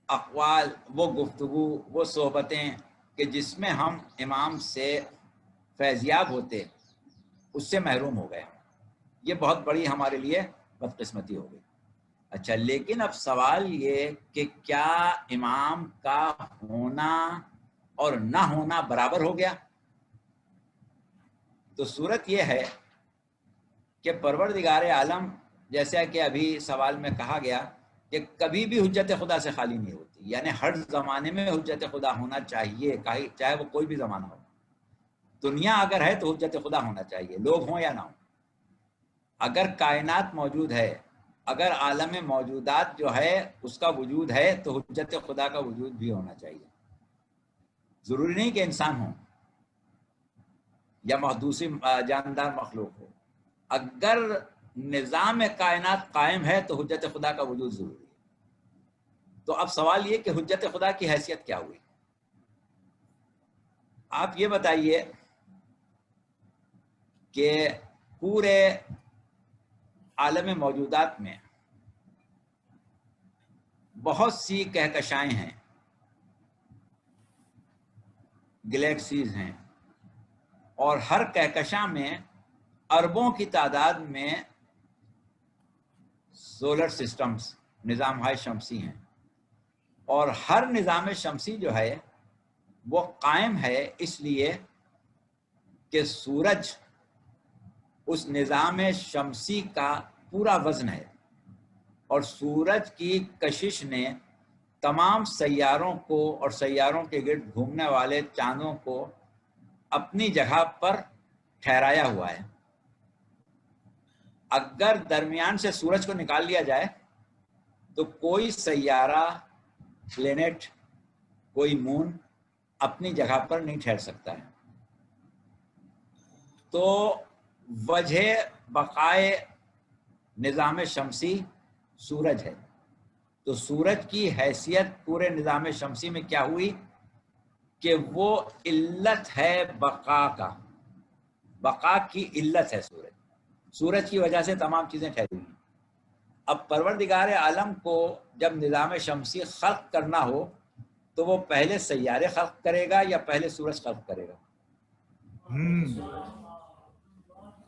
اقوال، وہ گفتگو، وہ صحبتیں کہ جس میں ہم امام سے فیضیاب ہوتے، اس سے محروم ہو گئے. یہ بہت بڑی ہمارے لیے بدقسمتی ہو گئی. اچھا، لیکن اب سوال یہ کہ کیا امام کا ہونا اور نہ ہونا برابر ہو گیا؟ تو صورت یہ ہے کہ پروردگار عالم، جیسا کہ ابھی سوال میں کہا گیا کہ کبھی بھی حجت خدا سے خالی نہیں ہوتی، یعنی ہر زمانے میں حجت خدا ہونا چاہیے، چاہے وہ کوئی بھی زمانہ ہو. دنیا اگر ہے تو حجت خدا ہونا چاہیے، لوگ ہوں یا نہ ہوں. اگر کائنات موجود ہے، اگر عالم موجودات جو ہے اس کا وجود ہے تو حجت خدا کا وجود بھی ہونا چاہیے. ضروری نہیں کہ انسان ہو یا دوسری جاندار مخلوق ہو. اگر نظام کائنات قائم ہے تو حجت خدا کا وجود ضروری ہے. تو اب سوال یہ کہ حجت خدا کی حیثیت کیا ہوئی؟ آپ یہ بتائیے کہ پورے عالم موجودات میں بہت سی کہکشائیں ہیں، گلیکسیز ہیں، اور ہر کہکشاں میں اربوں کی تعداد میں سولر سسٹمز، نظام ہائے شمسی ہیں. اور ہر نظام شمسی جو ہے وہ قائم ہے اس لیے کہ سورج اس نظام شمسی کا پورا وزن ہے، اور سورج کی کشش نے تمام سیاروں کو اور سیاروں کے گرد گھومنے والے چاندوں کو اپنی جگہ پر ٹھہرایا ہوا ہے. اگر درمیان سے سورج کو نکال لیا جائے تو کوئی سیارہ، پلینٹ، کوئی مون اپنی جگہ پر نہیں ٹھہر سکتا ہے. تو وجہ بقائے نظام شمسی سورج ہے. تو سورج کی حیثیت پورے نظام شمسی میں کیا ہوئی کہ وہ علت ہے بقا کا، بقا کی علت ہے سورج. سورج کی وجہ سے تمام چیزیں ٹھہری ہیں. اب پروردگار عالم کو جب نظام شمسی خلق کرنا ہو تو وہ پہلے سیارے خلق کرے گا یا پہلے سورج خلق کرے گا؟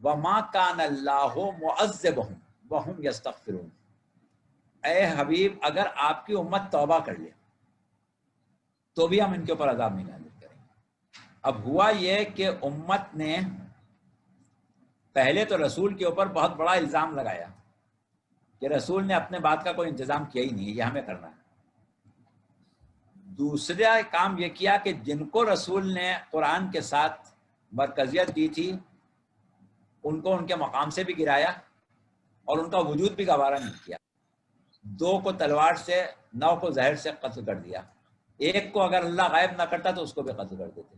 وما کان اللہ معذبہم وہم یستغفرون، اے حبیب اگر آپ کی امت توبہ کر لے تو بھی ہم ان کے اوپر عذاب نہیں نازل کریں گے۔ اب ہوا یہ کہ امت نے پہلے تو رسول کے اوپر بہت بڑا الزام لگایا کہ رسول نے اپنے بات کا کوئی انتظام کیا ہی نہیں، یہ ہمیں کرنا ہے۔ دوسرا کام یہ کیا کہ جن کو رسول نے قرآن کے ساتھ مرکزیت دی تھی ان کو ان کے مقام سے بھی گرایا اور ان کا وجود بھی گوارا نہیں کیا۔ 2 کو تلوار سے، 9 کو زہر سے قتل کر دیا، ایک کو اگر اللہ غائب نہ کرتا تو اس کو بھی قتل کر دیتے،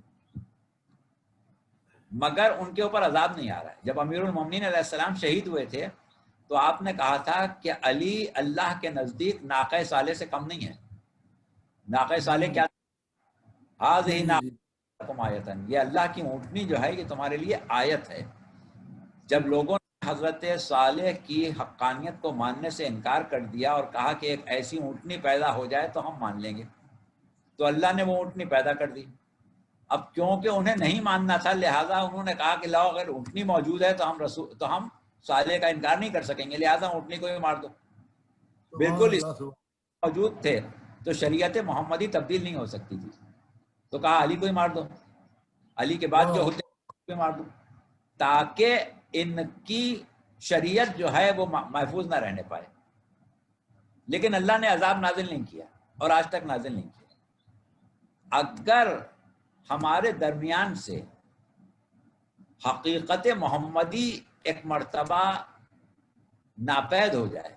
مگر ان کے اوپر عذاب نہیں آ رہا ہے۔ جب امیر المومنین علیہ السلام شہید ہوئے تھے تو آپ نے کہا تھا کہ علی اللہ کے نزدیک ناقہ صالح سے کم نہیں ہے۔ ناقہ صالح کیا؟ ہذہ ناقۃکم آیۃ، یہ اللہ کی اونٹنی جو ہے یہ تمہارے لیے آیت ہے۔ جب لوگوں نے حضرت صالح کی حقانیت کو ماننے سے انکار کر دیا اور کہا کہ ایک ایسی اونٹنی پیدا ہو جائے تو ہم مان لیں گے، تو اللہ نے وہ اونٹنی پیدا کر دی۔ اب کیونکہ انہیں نہیں ماننا تھا لہٰذا انہوں نے کہا کہ لاؤ اگر اونٹنی موجود ہے تو ہم صالح کا انکار نہیں کر سکیں گے، لہٰذا اونٹنی کو ہی مار دو۔ بالکل اس موجود تھے تو شریعت محمدی تبدیل نہیں ہو سکتی تھی، تو کہا علی کو ہی مار دو، علی کے بعد جو ہوتے ہیں مار دو، تاکہ ان کی شریعت جو ہے وہ محفوظ نہ رہنے پائے۔ لیکن اللہ نے عذاب نازل نہیں کیا اور آج تک نازل نہیں کیا۔ اگر ہمارے درمیان سے حقیقت محمدی ایک مرتبہ ناپید ہو جائے،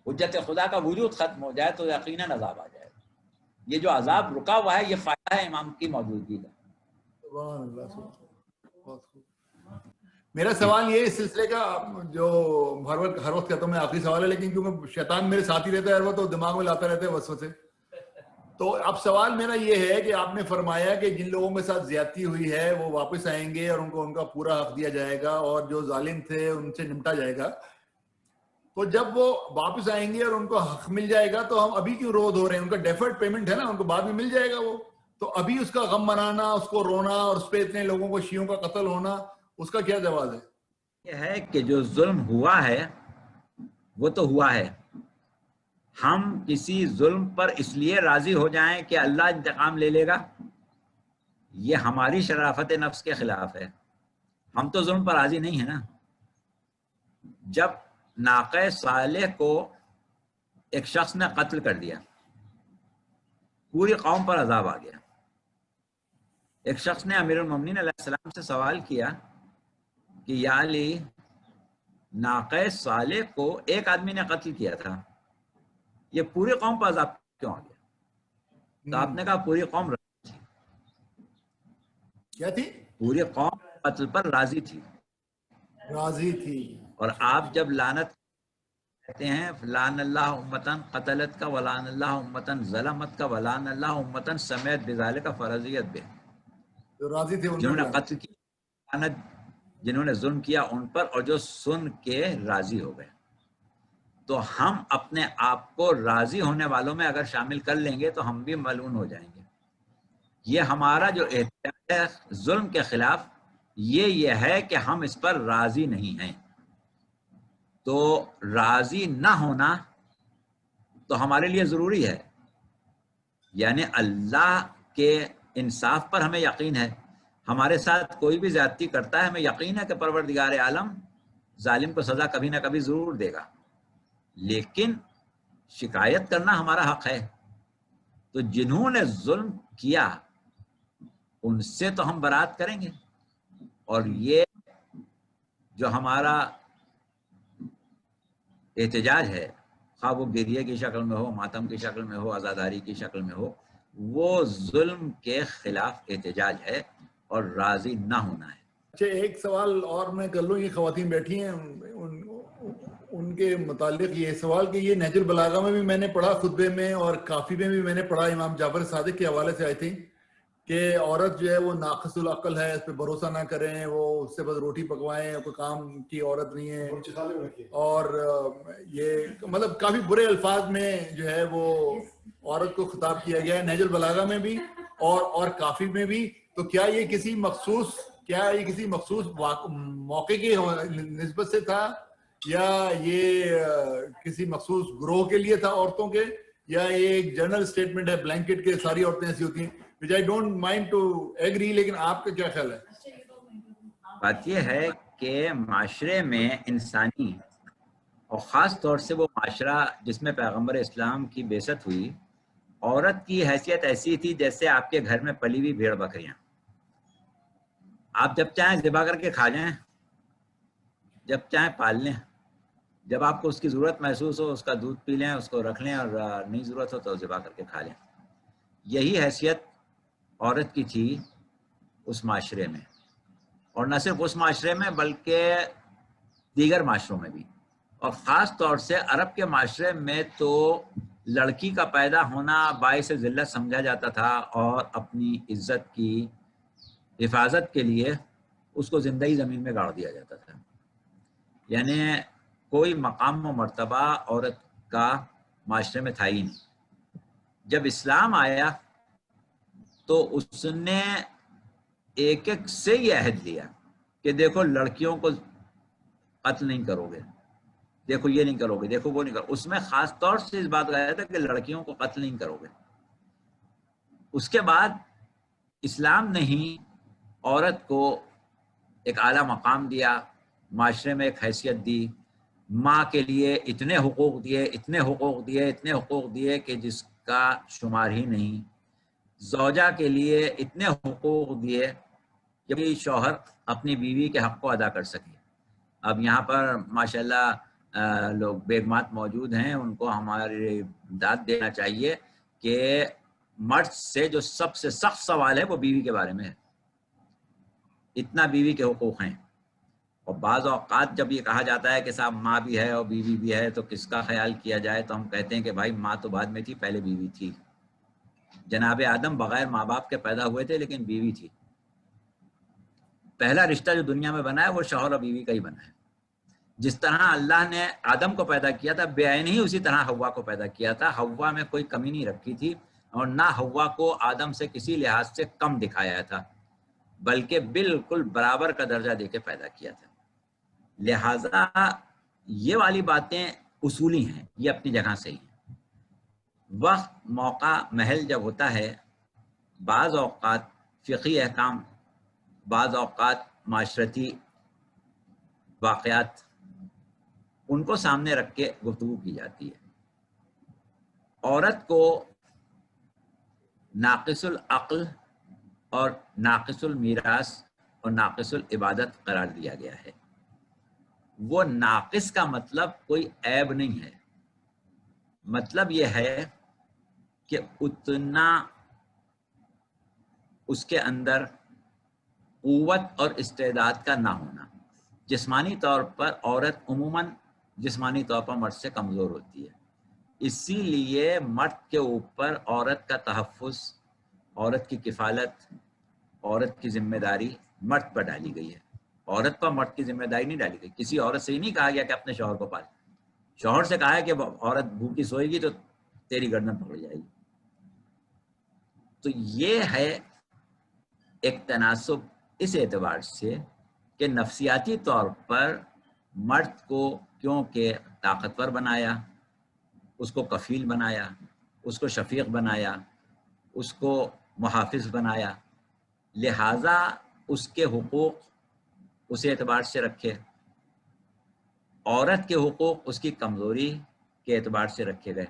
حجت خدا کا وجود ختم ہو جائے تو یقیناً عذاب آ جائے۔ یہ جو عذاب رکا ہوا ہے یہ فائدہ ہے امام کی موجودگی کا۔ سبحان اللہ، بہت خوب۔ میرا سوال یہ اس سلسلے کا جو ہر وقت کہتا ہوں میں آخری سوال ہے، لیکن کیونکہ شیطان میرے ساتھ ہی رہتا ہے ہر وقت تو دماغ میں لاتا رہتا ہے وسوسے، تو اب سوال میرا یہ ہے کہ آپ نے فرمایا کہ جن لوگوں کے ساتھ زیادتی ہوئی ہے وہ واپس آئیں گے اور ان کو ان کا پورا حق دیا جائے گا اور جو ظالم تھے ان سے نمٹا جائے گا، تو جب وہ واپس آئیں گے اور ان کو حق مل جائے گا تو ہم ابھی کیوں رو دھو رہے ہیں؟ ان کا ڈیفرڈ پیمنٹ ہے نا، ان کو بعد میں مل جائے گا وہ، تو ابھی اس کا غم منانا، اس کو رونا اور اس پہ اتنے لوگوں کو شیعوں کا قتل ہونا، اس کا کیا جواز ہے؟ یہ ہے کہ جو ظلم ہوا ہے وہ تو ہوا ہے، ہم کسی ظلم پر اس لیے راضی ہو جائیں کہ اللہ انتقام لے لے گا، یہ ہماری شرافت نفس کے خلاف ہے۔ ہم تو ظلم پر راضی نہیں ہیں نا۔ جب ناقہ صالح کو ایک شخص نے قتل کر دیا، پوری قوم پر عذاب آ گیا۔ ایک شخص نے امیر المومنین علیہ السلام سے سوال کیا کہ یا علی، ناقہ صالح کو ایک آدمی نے قتل کیا تھا، یہ پوری قوم پر عذاب کیوں آ گیا؟ تو آپ نے کہا پوری قوم راضی تھی۔ کیا تھی؟ پوری قوم قتل پر راضی تھی، راضی تھی۔ اور آپ جب لعنت کہتے ہیں لعن اللہ امتن قتلت کا ولعن اللہ امتن ظلمت کا ولعن اللہ امتن سمیت بذالک فرضیت بے، جو راضی تھے جنہوں نے قتل کیا، جنہوں نے ظلم کیا ان پر، اور جو سن کے راضی ہو گئے۔ تو ہم اپنے آپ کو راضی ہونے والوں میں اگر شامل کر لیں گے تو ہم بھی ملعون ہو جائیں گے۔ یہ ہمارا جو احتجاج ہے ظلم کے خلاف یہ ہے کہ ہم اس پر راضی نہیں ہیں۔ تو راضی نہ ہونا تو ہمارے لیے ضروری ہے، یعنی اللہ کے انصاف پر ہمیں یقین ہے، ہمارے ساتھ کوئی بھی زیادتی کرتا ہے ہمیں یقین ہے کہ پروردگار عالم ظالم کو سزا کبھی نہ کبھی ضرور دے گا، لیکن شکایت کرنا ہمارا حق ہے۔ تو جنہوں نے ظلم کیا ان سے تو ہم برات کریں گے، اور یہ جو ہمارا احتجاج ہے، خواہ وہ گریے کی شکل میں ہو، ماتم کی شکل میں ہو، عزاداری کی شکل میں ہو، وہ ظلم کے خلاف احتجاج ہے اور راضی نہ ہونا ہے۔ اچھا، ایک سوال اور میں کر لوں، یہ خواتین بیٹھی ہیں ان کے متعلق یہ سوال کہ یہ نہج البلاغہ میں بھی میں نے پڑھا خطبے میں، اور کافی میں بھی میں نے پڑھا امام جعفر صادق کے حوالے سے آئی تھی کہ عورت جو ہے وہ ناقص العقل ہے، اس پہ بھروسہ نہ کریں، وہ اس سے بس روٹی پکوائیں، کوئی کام کی عورت نہیں ہے، اور یہ مطلب کافی برے الفاظ میں جو ہے وہ عورت کو خطاب کیا گیا ہے نہج البلاغہ میں بھی اور کافی میں بھی۔ تو کیا یہ کسی مخصوص کیا یہ کسی مخصوص موقع کی نسبت سے تھا یا یہ کسی مخصوص گروہ کے لیے تھا عورتوں کے, یا یہ ایک جنرل سٹیٹمنٹ ہے بلینکٹ کے ساری عورتیں ایسی ہوتی ہیں, which I don't mind to agree, لیکن آپ کا کیا خیال ہے؟ بات یہ ہے کہ معاشرے میں انسانی اور خاص طور سے وہ معاشرہ جس میں پیغمبر اسلام کی بعثت ہوئی, عورت کی حیثیت ایسی تھی جیسے آپ کے گھر میں پلی ہوئی بھیڑ بکریاں, آپ جب چاہیں ذبح کر کے کھا جائیں, جب چاہیں پال لیں, جب آپ کو اس کی ضرورت محسوس ہو اس کا دودھ پی لیں, اس کو رکھ لیں, اور نہیں ضرورت ہو تو ذبح کر کے کھا لیں. یہی حیثیت عورت کی تھی اس معاشرے میں, اور نہ صرف اس معاشرے میں بلکہ دیگر معاشروں میں بھی, اور خاص طور سے عرب کے معاشرے میں تو لڑکی کا پیدا ہونا باعث ذلت سمجھا جاتا تھا, اور اپنی عزت کی حفاظت کے لیے اس کو زندہ ہی زمین میں گاڑ دیا جاتا تھا. یعنی کوئی مقام و مرتبہ عورت کا معاشرے میں تھا ہی نہیں. جب اسلام آیا تو اس نے ایک ایک سے یہ عہد لیا کہ دیکھو لڑکیوں کو قتل نہیں کرو گے, دیکھو یہ نہیں کرو گے, دیکھو وہ نہیں کرو. اس میں خاص طور سے اس بات کا آیا تھا کہ لڑکیوں کو قتل نہیں کرو گے. اس کے بعد اسلام نے ہی عورت کو ایک اعلیٰ مقام دیا, معاشرے میں ایک حیثیت دی, ماں کے لیے اتنے حقوق دیے, اتنے حقوق دیے, اتنے حقوق دیے کہ جس کا شمار ہی نہیں. زوجہ کے لیے اتنے حقوق دیے کہ شوہر اپنی بیوی کے حق کو ادا کر سکے. اب یہاں پر ماشاءاللہ لوگ بیگمات موجود ہیں, ان کو ہماری داد دینا چاہیے کہ مرد سے جو سب سے سخت سوال ہے وہ بیوی کے بارے میں ہے. اتنا بیوی کے حقوق ہیں, اور بعض اوقات جب یہ کہا جاتا ہے کہ صاحب ماں بھی ہے اور بیوی بھی ہے تو کس کا خیال کیا جائے, تو ہم کہتے ہیں کہ بھائی ماں تو بعد میں تھی, پہلے بیوی تھی. جناب آدم بغیر ماں باپ کے پیدا ہوئے تھے لیکن بیوی تھی. پہلا رشتہ جو دنیا میں بنا ہے وہ شوہر اور بیوی کا ہی بنا ہے. جس طرح اللہ نے آدم کو پیدا کیا تھا بے عین ہی اسی طرح حوا کو پیدا کیا تھا. حوا میں کوئی کمی نہیں رکھی تھی, اور نہ حوا کو آدم سے کسی لحاظ سے کم دکھایا تھا, بلکہ بالکل برابر کا درجہ دے کے پیدا کیا تھا. لہذا یہ والی باتیں اصولی ہیں, یہ اپنی جگہ سے ہی ہیں. وقت موقع محل جب ہوتا ہے, بعض اوقات فقہی احکام, بعض اوقات معاشرتی واقعات, ان کو سامنے رکھ کے گفتگو کی جاتی ہے. عورت کو ناقص العقل اور ناقص المیراث اور ناقص العبادت قرار دیا گیا ہے. وہ ناقص کا مطلب کوئی عیب نہیں ہے, مطلب یہ ہے کہ اتنا اس کے اندر قوت اور استعداد کا نہ ہونا. جسمانی طور پر عورت عموماً جسمانی طور پر مرد سے کمزور ہوتی ہے, اسی لیے مرد کے اوپر عورت کا تحفظ, عورت کی کفالت, عورت کی ذمہ داری مرد پر ڈالی گئی ہے. عورت پر مرد کی ذمہ داری نہیں ڈالی گئی. کسی عورت سے ہی نہیں کہا گیا کہ اپنے شوہر کو پال. شوہر سے کہا ہے کہ عورت بھوکی سوئے گی تو تیری گردن پکڑ جائے گی. تو یہ ہے ایک تناسب اس اعتبار سے کہ نفسیاتی طور پر مرد کو کیونکہ طاقتور بنایا, اس کو کفیل بنایا, اس کو شفیق بنایا, اس کو محافظ بنایا, لہٰذا اس کے حقوق اس اعتبار سے رکھے, عورت کے حقوق اس کی کمزوری کے اعتبار سے رکھے گئے.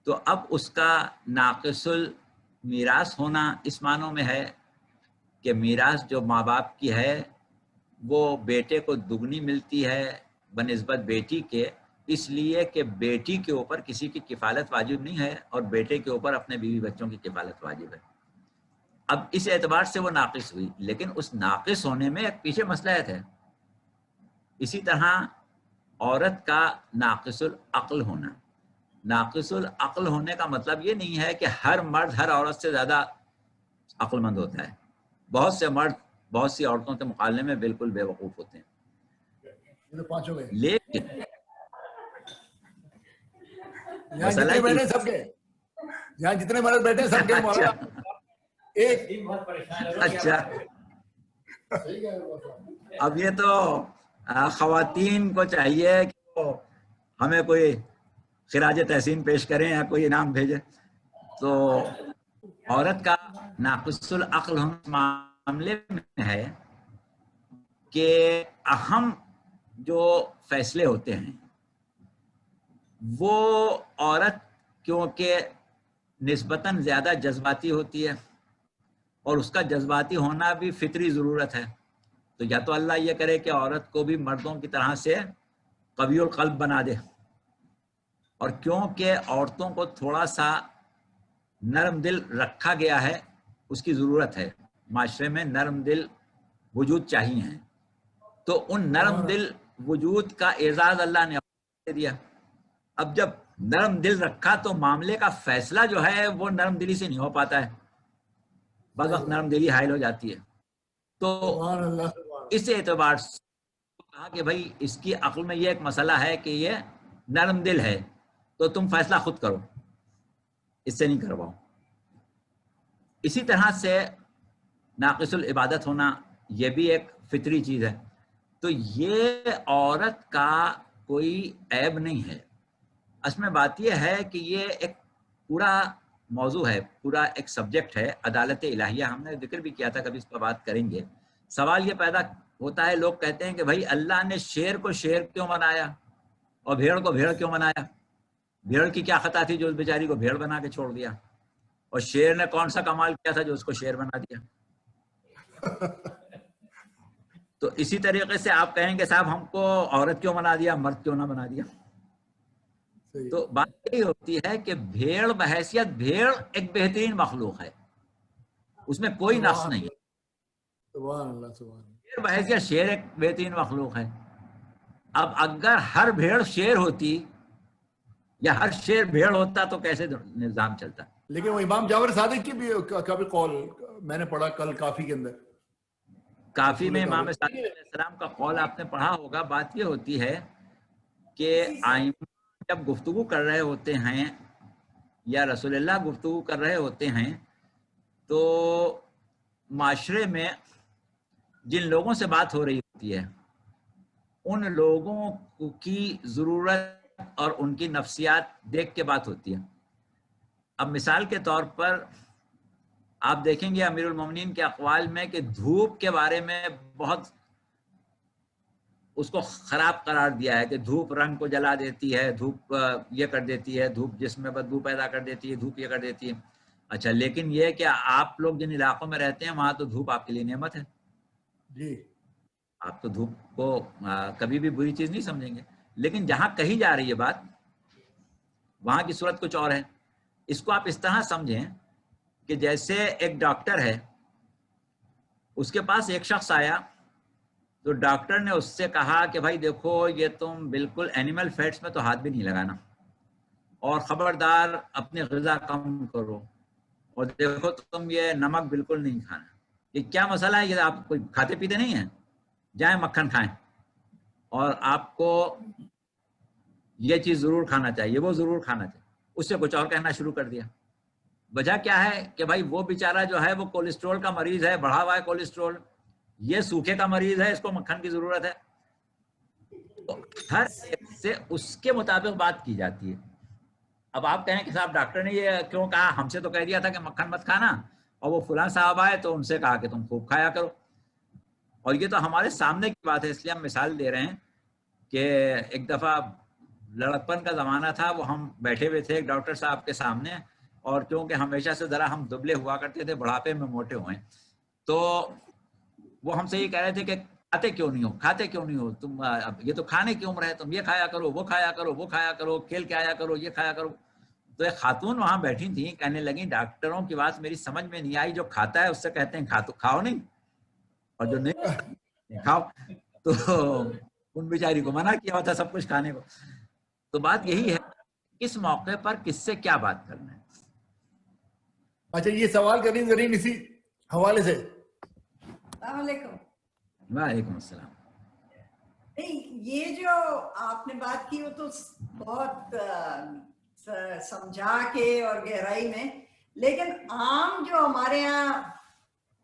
تو اب اس کا ناقص المیراث ہونا اس معنوں میں ہے کہ میراث جو ماں باپ کی ہے وہ بیٹے کو دگنی ملتی ہے بنسبت بیٹی کے, اس لیے کہ بیٹی کے اوپر کسی کی کفالت واجب نہیں ہے اور بیٹے کے اوپر اپنے بیوی بچوں کی کفالت واجب ہے. اب اس اعتبار سے وہ ناقص ہوئی, لیکن اس ناقص ہونے میں ایک پیچھے مصلحت ہے. اسی طرح عورت کا ناقص العقل ہونا, ناقص العقل ہونے کا مطلب یہ نہیں ہے کہ ہر مرد ہر عورت سے زیادہ عقل مند ہوتا ہے. بہت سے مرد بہت سی عورتوں کے مقابلے میں بالکل بے وقوف ہوتے ہیں. لیکن یہاں جتنے بیٹھے سب کے, یہاں جتنے مرد بیٹھے سب کے مولانا ایک اچھا اب یہ تو خواتین کو چاہیے کہ وہ ہمیں کوئی خراج تحسین پیش کریں یا کوئی انعام بھیجے. تو عورت کا ناقص العقل معاملے میں ہے کہ اہم جو فیصلے ہوتے ہیں وہ عورت کیونکہ نسبتاً زیادہ جذباتی ہوتی ہے اور اس کا جذباتی ہونا بھی فطری ضرورت ہے. تو یا تو اللہ یہ کرے کہ عورت کو بھی مردوں کی طرح سے قوی القلب بنا دے, اور کیونکہ عورتوں کو تھوڑا سا نرم دل رکھا گیا ہے, اس کی ضرورت ہے, معاشرے میں نرم دل وجود چاہیے ہیں, تو ان نرم دل وجود کا اعزاز اللہ نے دے دیا. اب جب نرم دل رکھا تو معاملے کا فیصلہ جو ہے وہ نرم دلی سے نہیں ہو پاتا ہے, بعض وقت نرم دلی حائل ہو جاتی ہے. تو اس اعتبار سے کہا کہ بھائی اس کی عقل میں یہ ایک مسئلہ ہے کہ یہ نرم دل ہے, تو تم فیصلہ خود کرو, اس سے نہیں کرواؤ. اسی طرح سے ناقص العبادت ہونا یہ بھی ایک فطری چیز ہے. تو یہ عورت کا کوئی عیب نہیں ہے. اصل میں بات یہ ہے کہ یہ ایک پورا موضوع ہے, پورا ایک سبجیکٹ ہے, عدالت الہیہ. ہم نے ذکر بھی کیا تھا, کبھی اس پر بات کریں گے. سوال یہ پیدا ہوتا ہے, لوگ کہتے ہیں کہ بھائی اللہ نے شیر کو شیر کیوں بنایا اور بھیڑ کو بھیڑ کیوں بنایا؟ بھیڑ کی کیا خطا تھی جو اس بیچاری کو بھیڑ بنا کے چھوڑ دیا, اور شیر نے کون سا کمال کیا تھا جو اس کو شیر بنا دیا؟ تو اسی طریقے سے آپ کہیں گے صاحب ہم کو عورت کیوں بنا دیا, مرد کیوں نہ بنا دیا؟ تو بات یہی ہوتی ہے کہ بھیڑ بحیثیت بھیڑ ایک بہترین مخلوق ہے, اس میں کوئی نقص نہیں ہے. شیر بحیثیت شیر ایک بہترین مخلوق ہے. اب اگر ہر بھیڑ شیر ہوتی یا ہر شیر بھیڑ ہوتا تو کیسے نظام چلتا؟ لیکن وہ امام جعفر صادق کی بھی قول میں نے پڑھا کل کافی کے اندر. کافی میں امام صادق علیہ السلام کا قول آپ نے پڑھا ہوگا. بات یہ ہوتی ہے کہ آئمہ جب گفتگو کر رہے ہوتے ہیں یا رسول اللہ گفتگو کر رہے ہوتے ہیں تو معاشرے میں جن لوگوں سے بات ہو رہی ہوتی ہے ان لوگوں کی ضرورت اور ان کی نفسیات دیکھ کے بات ہوتی ہے. اب مثال کے طور پر آپ دیکھیں گے امیر المومنین کے اقوال میں کہ دھوپ کے بارے میں بہت اس کو خراب قرار دیا ہے کہ دھوپ رنگ کو جلا دیتی ہے, دھوپ یہ کر دیتی ہے, دھوپ جسم میں بدبو پیدا کر دیتی ہے, دھوپ یہ کر دیتی ہے. اچھا, لیکن یہ کہ آپ لوگ جن علاقوں میں رہتے ہیں وہاں تو دھوپ آپ کے لیے نعمت ہے. جی, آپ تو دھوپ کو کبھی بھی بری چیز نہیں سمجھیں گے. لیکن جہاں کہی جا رہی ہے بات وہاں کی صورت کچھ اور ہے. اس کو آپ اس طرح سمجھیں کہ جیسے ایک ڈاکٹر ہے, اس کے پاس ایک شخص آیا تو ڈاکٹر نے اس سے کہا کہ بھائی دیکھو یہ تم بالکل اینیمل فیٹس میں تو ہاتھ بھی نہیں لگانا, اور خبردار اپنی غذا کم کرو, اور دیکھو تم یہ نمک بالکل نہیں کھانا. یہ کیا مسئلہ ہے؟ یہ آپ کوئی کھاتے پیتے نہیں ہیں, جائیں مکھن کھائیں, اور آپ کو یہ چیز ضرور کھانا چاہیے, وہ ضرور کھانا چاہیے. اس سے کچھ اور کہنا شروع کر دیا. وجہ کیا ہے کہ بھائی وہ بیچارہ جو ہے وہ کولیسٹرول کا مریض ہے, بڑھا ہوا ہے کولیسٹرول, یہ سوکھے کا مریض ہے, اس کو مکھن کی ضرورت ہے. تو ہر ایک سے اس کے مطابق بات کی جاتی ہے. اب آپ کہیں کہ صاحب ڈاکٹر نے یہ کیوں کہا, ہم سے تو کہہ دیا تھا کہ مکھن مت کھانا, اور وہ فلاں صاحب آئے تو ان سے کہا کہ تم خوب کھایا کرو. اور یہ تو ہمارے سامنے کی بات ہے, اس لیے ہم مثال دے رہے ہیں کہ ایک دفعہ لڑکپن کا زمانہ تھا, وہ ہم بیٹھے ہوئے تھے ایک ڈاکٹر صاحب کے سامنے, اور کیونکہ ہمیشہ سے ذرا ہم دبلے ہوا کرتے تھے, بڑھاپے میں موٹے ہوئے, تو وہ ہم سے یہ کہہ رہے تھے کہ کھاتے کیوں نہیں ہو, کھاتے کیوں نہیں ہو تم, یہ تو کھانے کی عمر ہے, تم یہ کھایا کرو, وہ کھایا کرو, وہ کھایا کرو, کھیل کے آیا کرو, یہ کھایا کرو. تو ایک خاتون وہاں بیٹھی تھیں, کہنے لگیں ڈاکٹروں کی بات میری سمجھ میں نہیں آئی, جو کھاتا ہے اس سے کہتے ہیں کھاؤ نہیں, اور جو نہیں کھاؤ. تو ان بیچاری کو منع کیا ہوتا سب کچھ کھانے کو. تو بات یہی ہے اس موقع پر کس سے کیا بات کرنا ہے. اچھا, یہ سوال کریں زرین اسی حوالے سے. السلام علیکم. وعلیکم السلام. یہ جو آپ نے بات کی وہ تو بہت سمجھا کے اور گہرائی میں, لیکن عام جو ہمارے یہاں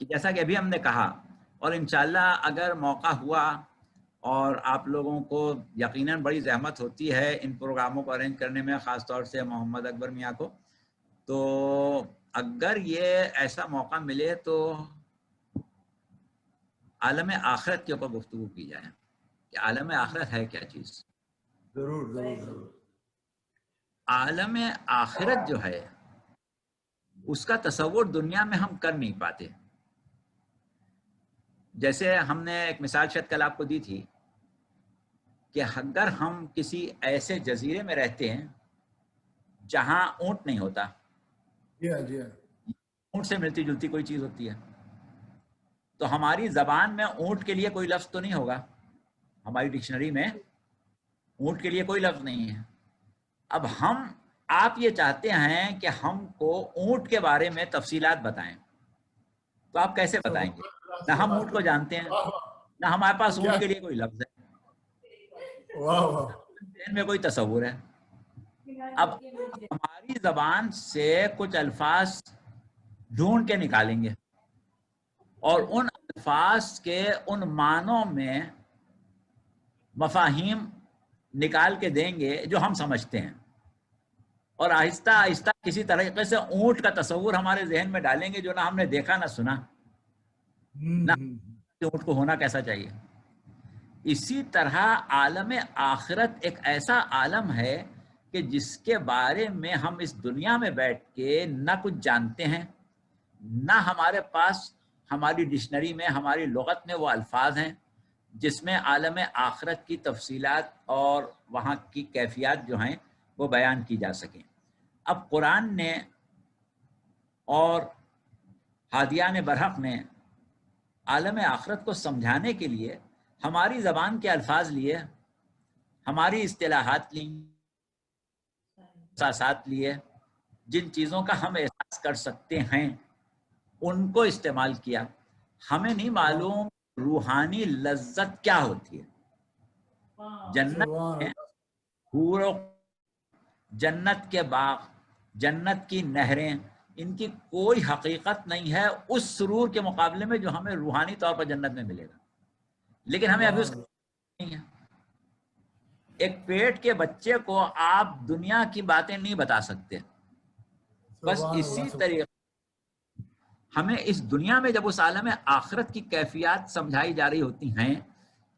کہ جیسا کہ ابھی ہم نے کہا، اور انشاءاللہ اگر موقع ہوا، اور آپ لوگوں کو یقیناً بڑی زحمت ہوتی ہے ان پروگراموں کو ارینج کرنے میں، خاص طور سے محمد اکبر میاں کو، تو اگر یہ ایسا موقع ملے تو عالم آخرت کے اوپر گفتگو کی جائے کہ عالم آخرت ہے کیا چیز. ضرور ضرور ضرور. عالم آخرت جو ہے اس کا تصور دنیا میں ہم کر نہیں پاتے. جیسے ہم نے ایک مثال شاید کل آپ کو دی تھی کہ اگر ہم کسی ایسے جزیرے میں رہتے ہیں جہاں اونٹ نہیں ہوتا، جی ہاں جی ہاں، اونٹ سے ملتی جلتی کوئی چیز ہوتی ہے، تو ہماری زبان میں اونٹ کے لیے کوئی لفظ تو نہیں ہوگا، ہماری ڈکشنری میں اونٹ کے لیے کوئی لفظ نہیں ہے. اب آپ یہ چاہتے ہیں کہ ہم کو اونٹ کے بارے میں تفصیلات بتائیں، تو آپ کیسے بتائیں گے؟ نہ ہم اونٹ کو جانتے ہیں، نہ ہمارے پاس اونٹ کے لیے کوئی لفظ ہے، ذہن میں کوئی تصور ہے. اب ہماری زبان سے کچھ الفاظ ڈھونڈ کے نکالیں گے اور ان الفاظ کے ان معنوں میں مفاہیم نکال کے دیں گے جو ہم سمجھتے ہیں، اور آہستہ آہستہ کسی طریقے سے اونٹ کا تصور ہمارے ذہن میں ڈالیں گے جو نہ ہم نے دیکھا نہ سنا، نہ اونٹ کو ہونا کیسا چاہیے. اسی طرح عالم آخرت ایک ایسا عالم ہے کہ جس کے بارے میں ہم اس دنیا میں بیٹھ کے نہ کچھ جانتے ہیں، نہ ہمارے پاس ہماری ڈکشنری میں، ہماری لغت میں وہ الفاظ ہیں جس میں عالم آخرت کی تفصیلات اور وہاں کی کیفیات جو ہیں وہ بیان کی جا سکیں. اب قرآن نے اور ہادیان برحق نے عالم آخرت کو سمجھانے کے لیے ہماری زبان کے الفاظ لیے، ہماری اصطلاحات لیں، احساسات لیے، جن چیزوں کا ہم احساس کر سکتے ہیں ان کو استعمال کیا. ہمیں نہیں معلوم روحانی لذت کیا ہوتی ہے. جنت میں حور و جنت کے باغ، جنت کی نہریں، ان کی کوئی حقیقت نہیں ہے اس سرور کے مقابلے میں جو ہمیں روحانی طور پر جنت میں ملے گا، لیکن ہمیں ابھی اس کا نہیں ہے. ایک پیٹ کے بچے کو آپ دنیا کی باتیں نہیں بتا سکتے. بس اسی طریقے ہمیں اس دنیا میں جب اس عالم آخرت کی کیفیات سمجھائی جا رہی ہوتی ہیں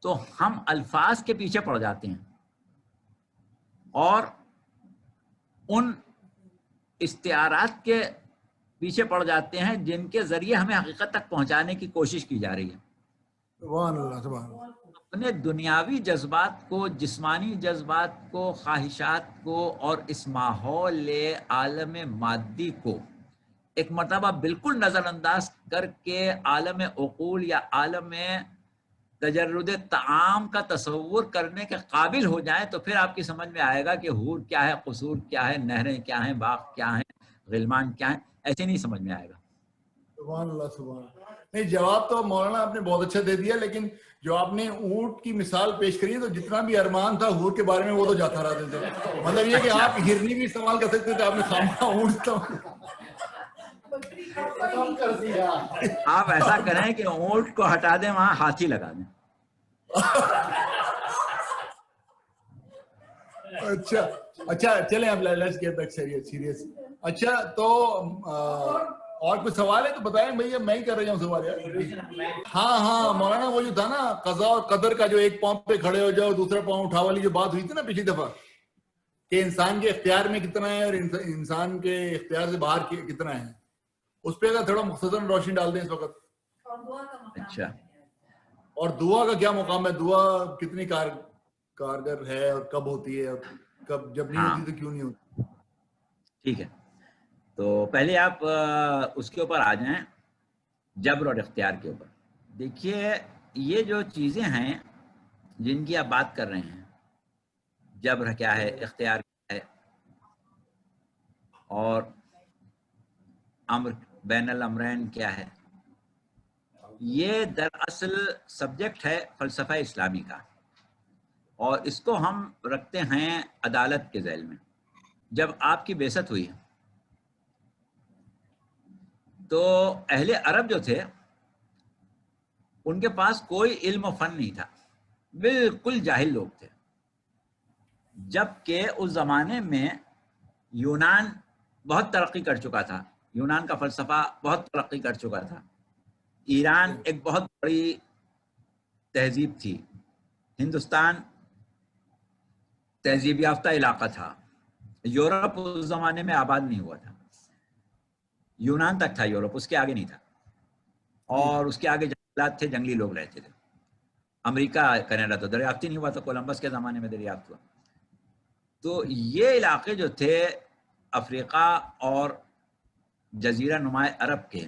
تو ہم الفاظ کے پیچھے پڑ جاتے ہیں اور ان استعارات کے پیچھے پڑ جاتے ہیں جن کے ذریعے ہمیں حقیقت تک پہنچانے کی کوشش کی جا رہی ہے. سبحان اللہ سبحان اللہ. اپنے دنیاوی جذبات کو، جسمانی جذبات کو، خواہشات کو اور اس ماحول عالم مادی کو ایک مرتبہ بالکل نظر انداز کر کے عالم عقول یا عالم تجرد طعام کا تصور کرنے کے قابل ہو جائیں تو پھر آپ کی سمجھ میں آئے گا کہ حور کیا ہے، قصور کیا ہے، نہریں کیا ہیں، باغ کیا ہیں، غلمان کیا ہیں. ایسے نہیں سمجھ میں آئے گا. سبحان اللہ سبحان اللہ. نہیں، جواب تو مولانا آپ نے بہت اچھا دے دیا، لیکن جو آپ نے اونٹ کی مثال پیش کری تو جتنا بھی ارمان تھا حور کے بارے میں وہ تو جاتا رہتے تھے. مطلب یہ کہ آپ ہرنی بھی استعمال کر سکتے تھے، آپ نے خامخواہ اونٹ آپ ایسا کریں کہ اونٹ کو ہٹا دیں، وہاں ہاتھی لگا دیں. اچھا اچھا چلیں اب لیٹس گیٹ بیک سیریس. اچھا تو اور کوئی سوال ہے تو بتائیں بھیا، میں ہی کر رہا ہوں سوال یار. ہاں مولانا وہ جو تھا نا قضا اور قدر کا، جو ایک پاؤں پہ کھڑے ہو جاؤ دوسرا پاؤں اٹھا والی جو بات ہوئی تھی نا پچھلی دفعہ، کہ انسان کے اختیار میں کتنا ہے اور انسان کے اختیار سے باہر کتنا ہے، اس پہ تھوڑا مختصراً روشنی ڈال دیں اس وقت. اچھا، اور دعا کا کیا مقام ہے؟ دعا کتنی کارگر ہے اور کب ہوتی ہے اور کب جب نہیں ہوتی تو کیوں نہیں ہوتی؟ ٹھیک ہے، تو پہلے آپ اس کے اوپر آ جائیں، جبر اور اختیار کے اوپر. دیکھیے یہ جو چیزیں ہیں جن کی آپ بات کر رہے ہیں، جبر کیا ہے، اختیار کیا ہے، اور امر بین الامرین کیا ہے، یہ دراصل سبجیکٹ ہے فلسفہ اسلامی کا، اور اس کو ہم رکھتے ہیں عدالت کے ذیل میں. جب آپ کی بعثت ہوئی تو اہل عرب جو تھے ان کے پاس کوئی علم و فن نہیں تھا، بالکل جاہل لوگ تھے. جبکہ اس زمانے میں یونان بہت ترقی کر چکا تھا، یونان کا فلسفہ بہت ترقی کر چکا تھا. ایران ایک بہت بڑی تہذیب تھی، ہندوستان تہذیب یافتہ علاقہ تھا. یورپ اس زمانے میں آباد نہیں ہوا تھا، یونان تک تھا یورپ، اس کے آگے نہیں تھا. اور اس کے آگے جنگلات تھے، جنگلی لوگ رہتے تھے. امریکہ کینیڈا تو دریافت ہی نہیں ہوا تھا، کولمبس کے زمانے میں دریافت ہوا. تو یہ علاقے جو تھے افریقہ اور جزیرہ نما عرب کے،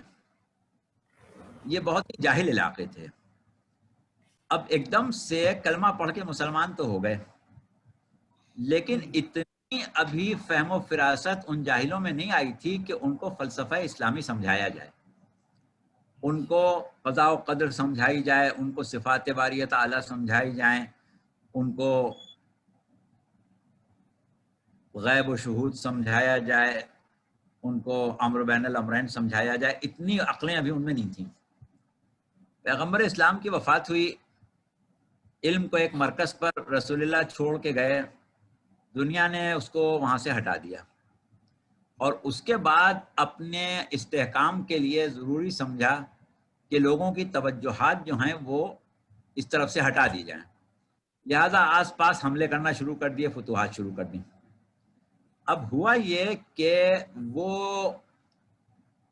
یہ بہت ہی جاہل علاقے تھے. اب ایک دم سے کلمہ پڑھ کے مسلمان تو ہو گئے، لیکن اتنی ابھی فہم و فراست ان جاہلوں میں نہیں آئی تھی کہ ان کو فلسفہ اسلامی سمجھایا جائے، ان کو قضاء و قدر سمجھائی جائے، ان کو صفات باریہ تعالی سمجھائی جائیں، ان کو غیب و شہود سمجھایا جائے، ان کو امر بین الامرین سمجھایا جائے. اتنی عقلیں ابھی ان میں نہیں تھیں. پیغمبر اسلام کی وفات ہوئی، علم کو ایک مرکز پر رسول اللہ چھوڑ کے گئے، دنیا نے اس کو وہاں سے ہٹا دیا، اور اس کے بعد اپنے استحکام کے لیے ضروری سمجھا کہ لوگوں کی توجہات جو ہیں وہ اس طرف سے ہٹا دی جائیں. لہذا آس پاس حملے کرنا شروع کر دیے، فتوحات شروع کر دیں. اب ہوا یہ کہ وہ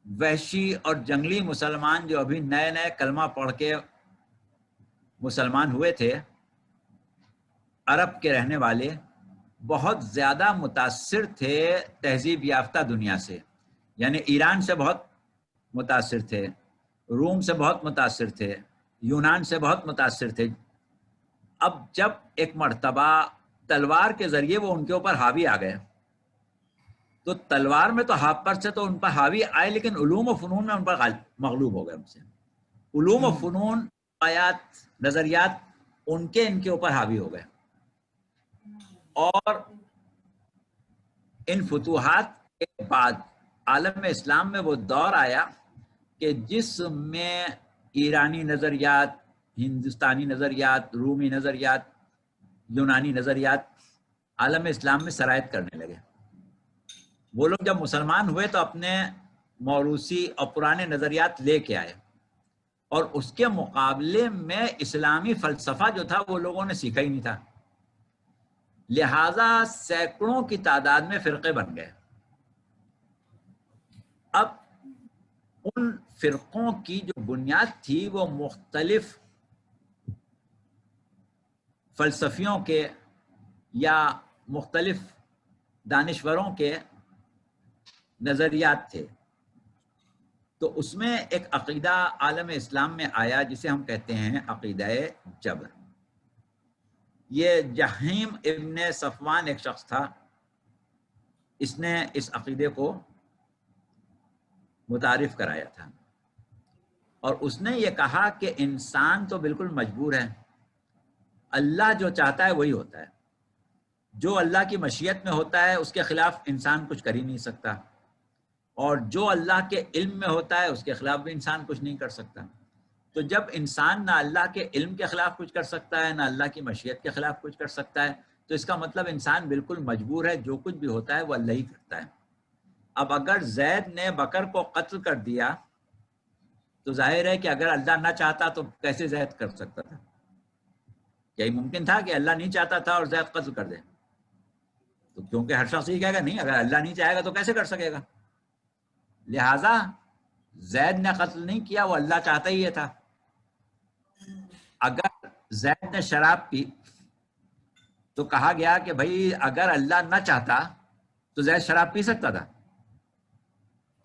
وحشی اور جنگلی مسلمان جو ابھی نئے نئے کلمہ پڑھ کے مسلمان ہوئے تھے، عرب کے رہنے والے، بہت زیادہ متاثر تھے تہذیب یافتہ دنیا سے. یعنی ایران سے بہت متاثر تھے، روم سے بہت متاثر تھے، یونان سے بہت متاثر تھے. اب جب ایک مرتبہ تلوار کے ذریعے وہ ان کے اوپر حاوی آ گئے، تو تلوار میں تو ہاتھ پر سے تو ان پر حاوی آئے، لیکن علوم و فنون میں ان پر مغلوب ہو گئے. ان سے علوم و فنون، آیات، نظریات ان کے اوپر حاوی ہو گئے. اور ان فتوحات کے بعد عالم اسلام میں وہ دور آیا کہ جس میں ایرانی نظریات، ہندوستانی نظریات، رومی نظریات، یونانی نظریات عالم اسلام میں سرایت کرنے لگے. وہ لوگ جب مسلمان ہوئے تو اپنے موروثی اور پرانے نظریات لے کے آئے، اور اس کے مقابلے میں اسلامی فلسفہ جو تھا وہ لوگوں نے سیکھا ہی نہیں تھا. لہذا سینکڑوں کی تعداد میں فرقے بن گئے. اب ان فرقوں کی جو بنیاد تھی وہ مختلف فلسفیوں کے یا مختلف دانشوروں کے نظریات تھے. تو اس میں ایک عقیدہ عالم اسلام میں آیا جسے ہم کہتے ہیں عقیدہ جبر. یہ جہیم ابن صفوان ایک شخص تھا، اس نے اس عقیدے کو متعارف کرایا تھا، اور اس نے یہ کہا کہ انسان تو بالکل مجبور ہے، اللہ جو چاہتا ہے وہی ہوتا ہے، جو اللہ کی مشیت میں ہوتا ہے اس کے خلاف انسان کچھ کر ہی نہیں سکتا، اور جو اللہ کے علم میں ہوتا ہے اس کے خلاف بھی انسان کچھ نہیں کر سکتا. تو جب انسان نہ اللہ کے علم کے خلاف کچھ کر سکتا ہے، نہ اللہ کی مشیت کے خلاف کچھ کر سکتا ہے، تو اس کا مطلب انسان بالکل مجبور ہے، جو کچھ بھی ہوتا ہے وہ اللہ ہی کرتا ہے. اب اگر زید نے بکر کو قتل کر دیا تو ظاہر ہے کہ اگر اللہ نہ چاہتا تو کیسے زید کر سکتا تھا؟ یہی ممکن تھا کہ اللہ نہیں چاہتا تھا اور زید قتل کر دے؟ تو کیونکہ ہر شخص یہ کہے گا نہیں، اگر اللہ نہیں چاہے گا تو کیسے کر سکے گا. لہذا زید نے قتل نہیں کیا، وہ اللہ چاہتا ہی یہ تھا. اگر زید نے شراب پی تو کہا گیا کہ بھائی اگر اللہ نہ چاہتا تو زید شراب پی سکتا تھا،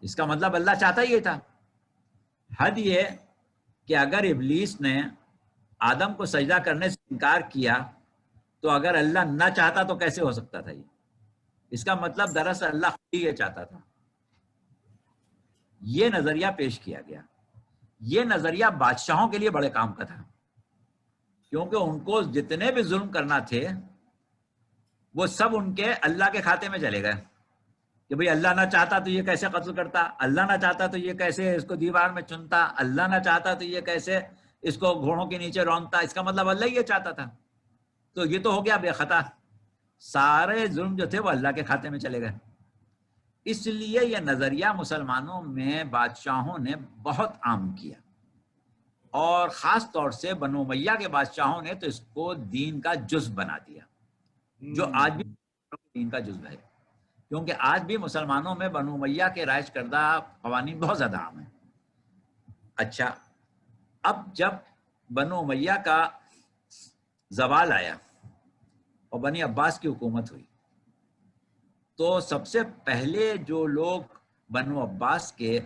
اس کا مطلب اللہ چاہتا ہی یہ تھا. حد یہ کہ اگر ابلیس نے آدم کو سجدہ کرنے سے انکار کیا تو اگر اللہ نہ چاہتا تو کیسے ہو سکتا تھا؟ اس کا مطلب دراصل اللہ خود ہی یہ چاہتا تھا. یہ نظریہ پیش کیا گیا. یہ نظریہ بادشاہوں کے لیے بڑے کام کا تھا، کیونکہ ان کو جتنے بھی ظلم کرنا تھے وہ سب ان کے اللہ کے کھاتے میں چلے گئے کہ بھئی اللہ نہ چاہتا تو یہ کیسے قتل کرتا، اللہ نہ چاہتا تو یہ کیسے اس کو دیوار میں چنتا، اللہ نہ چاہتا تو یہ کیسے اس کو گھوڑوں کے نیچے رونتا، اس کا مطلب اللہ ہی یہ چاہتا تھا. تو یہ تو ہو گیا بے خطا، سارے ظلم جو تھے وہ اللہ کے کھاتے میں چلے گئے. اس لیے یہ نظریہ مسلمانوں میں بادشاہوں نے بہت عام کیا، اور خاص طور سے بنو امیہ کے بادشاہوں نے تو اس کو دین کا جز بنا دیا، جو آج بھی دین کا جز ہے، کیونکہ آج بھی مسلمانوں میں بنو امیہ کے رائج کردہ قوانین بہت زیادہ عام ہیں. اچھا، اب جب بنو امیہ کا زوال آیا اور بنی عباس کی حکومت ہوئی، تو سب سے پہلے جو لوگ بنو عباس کے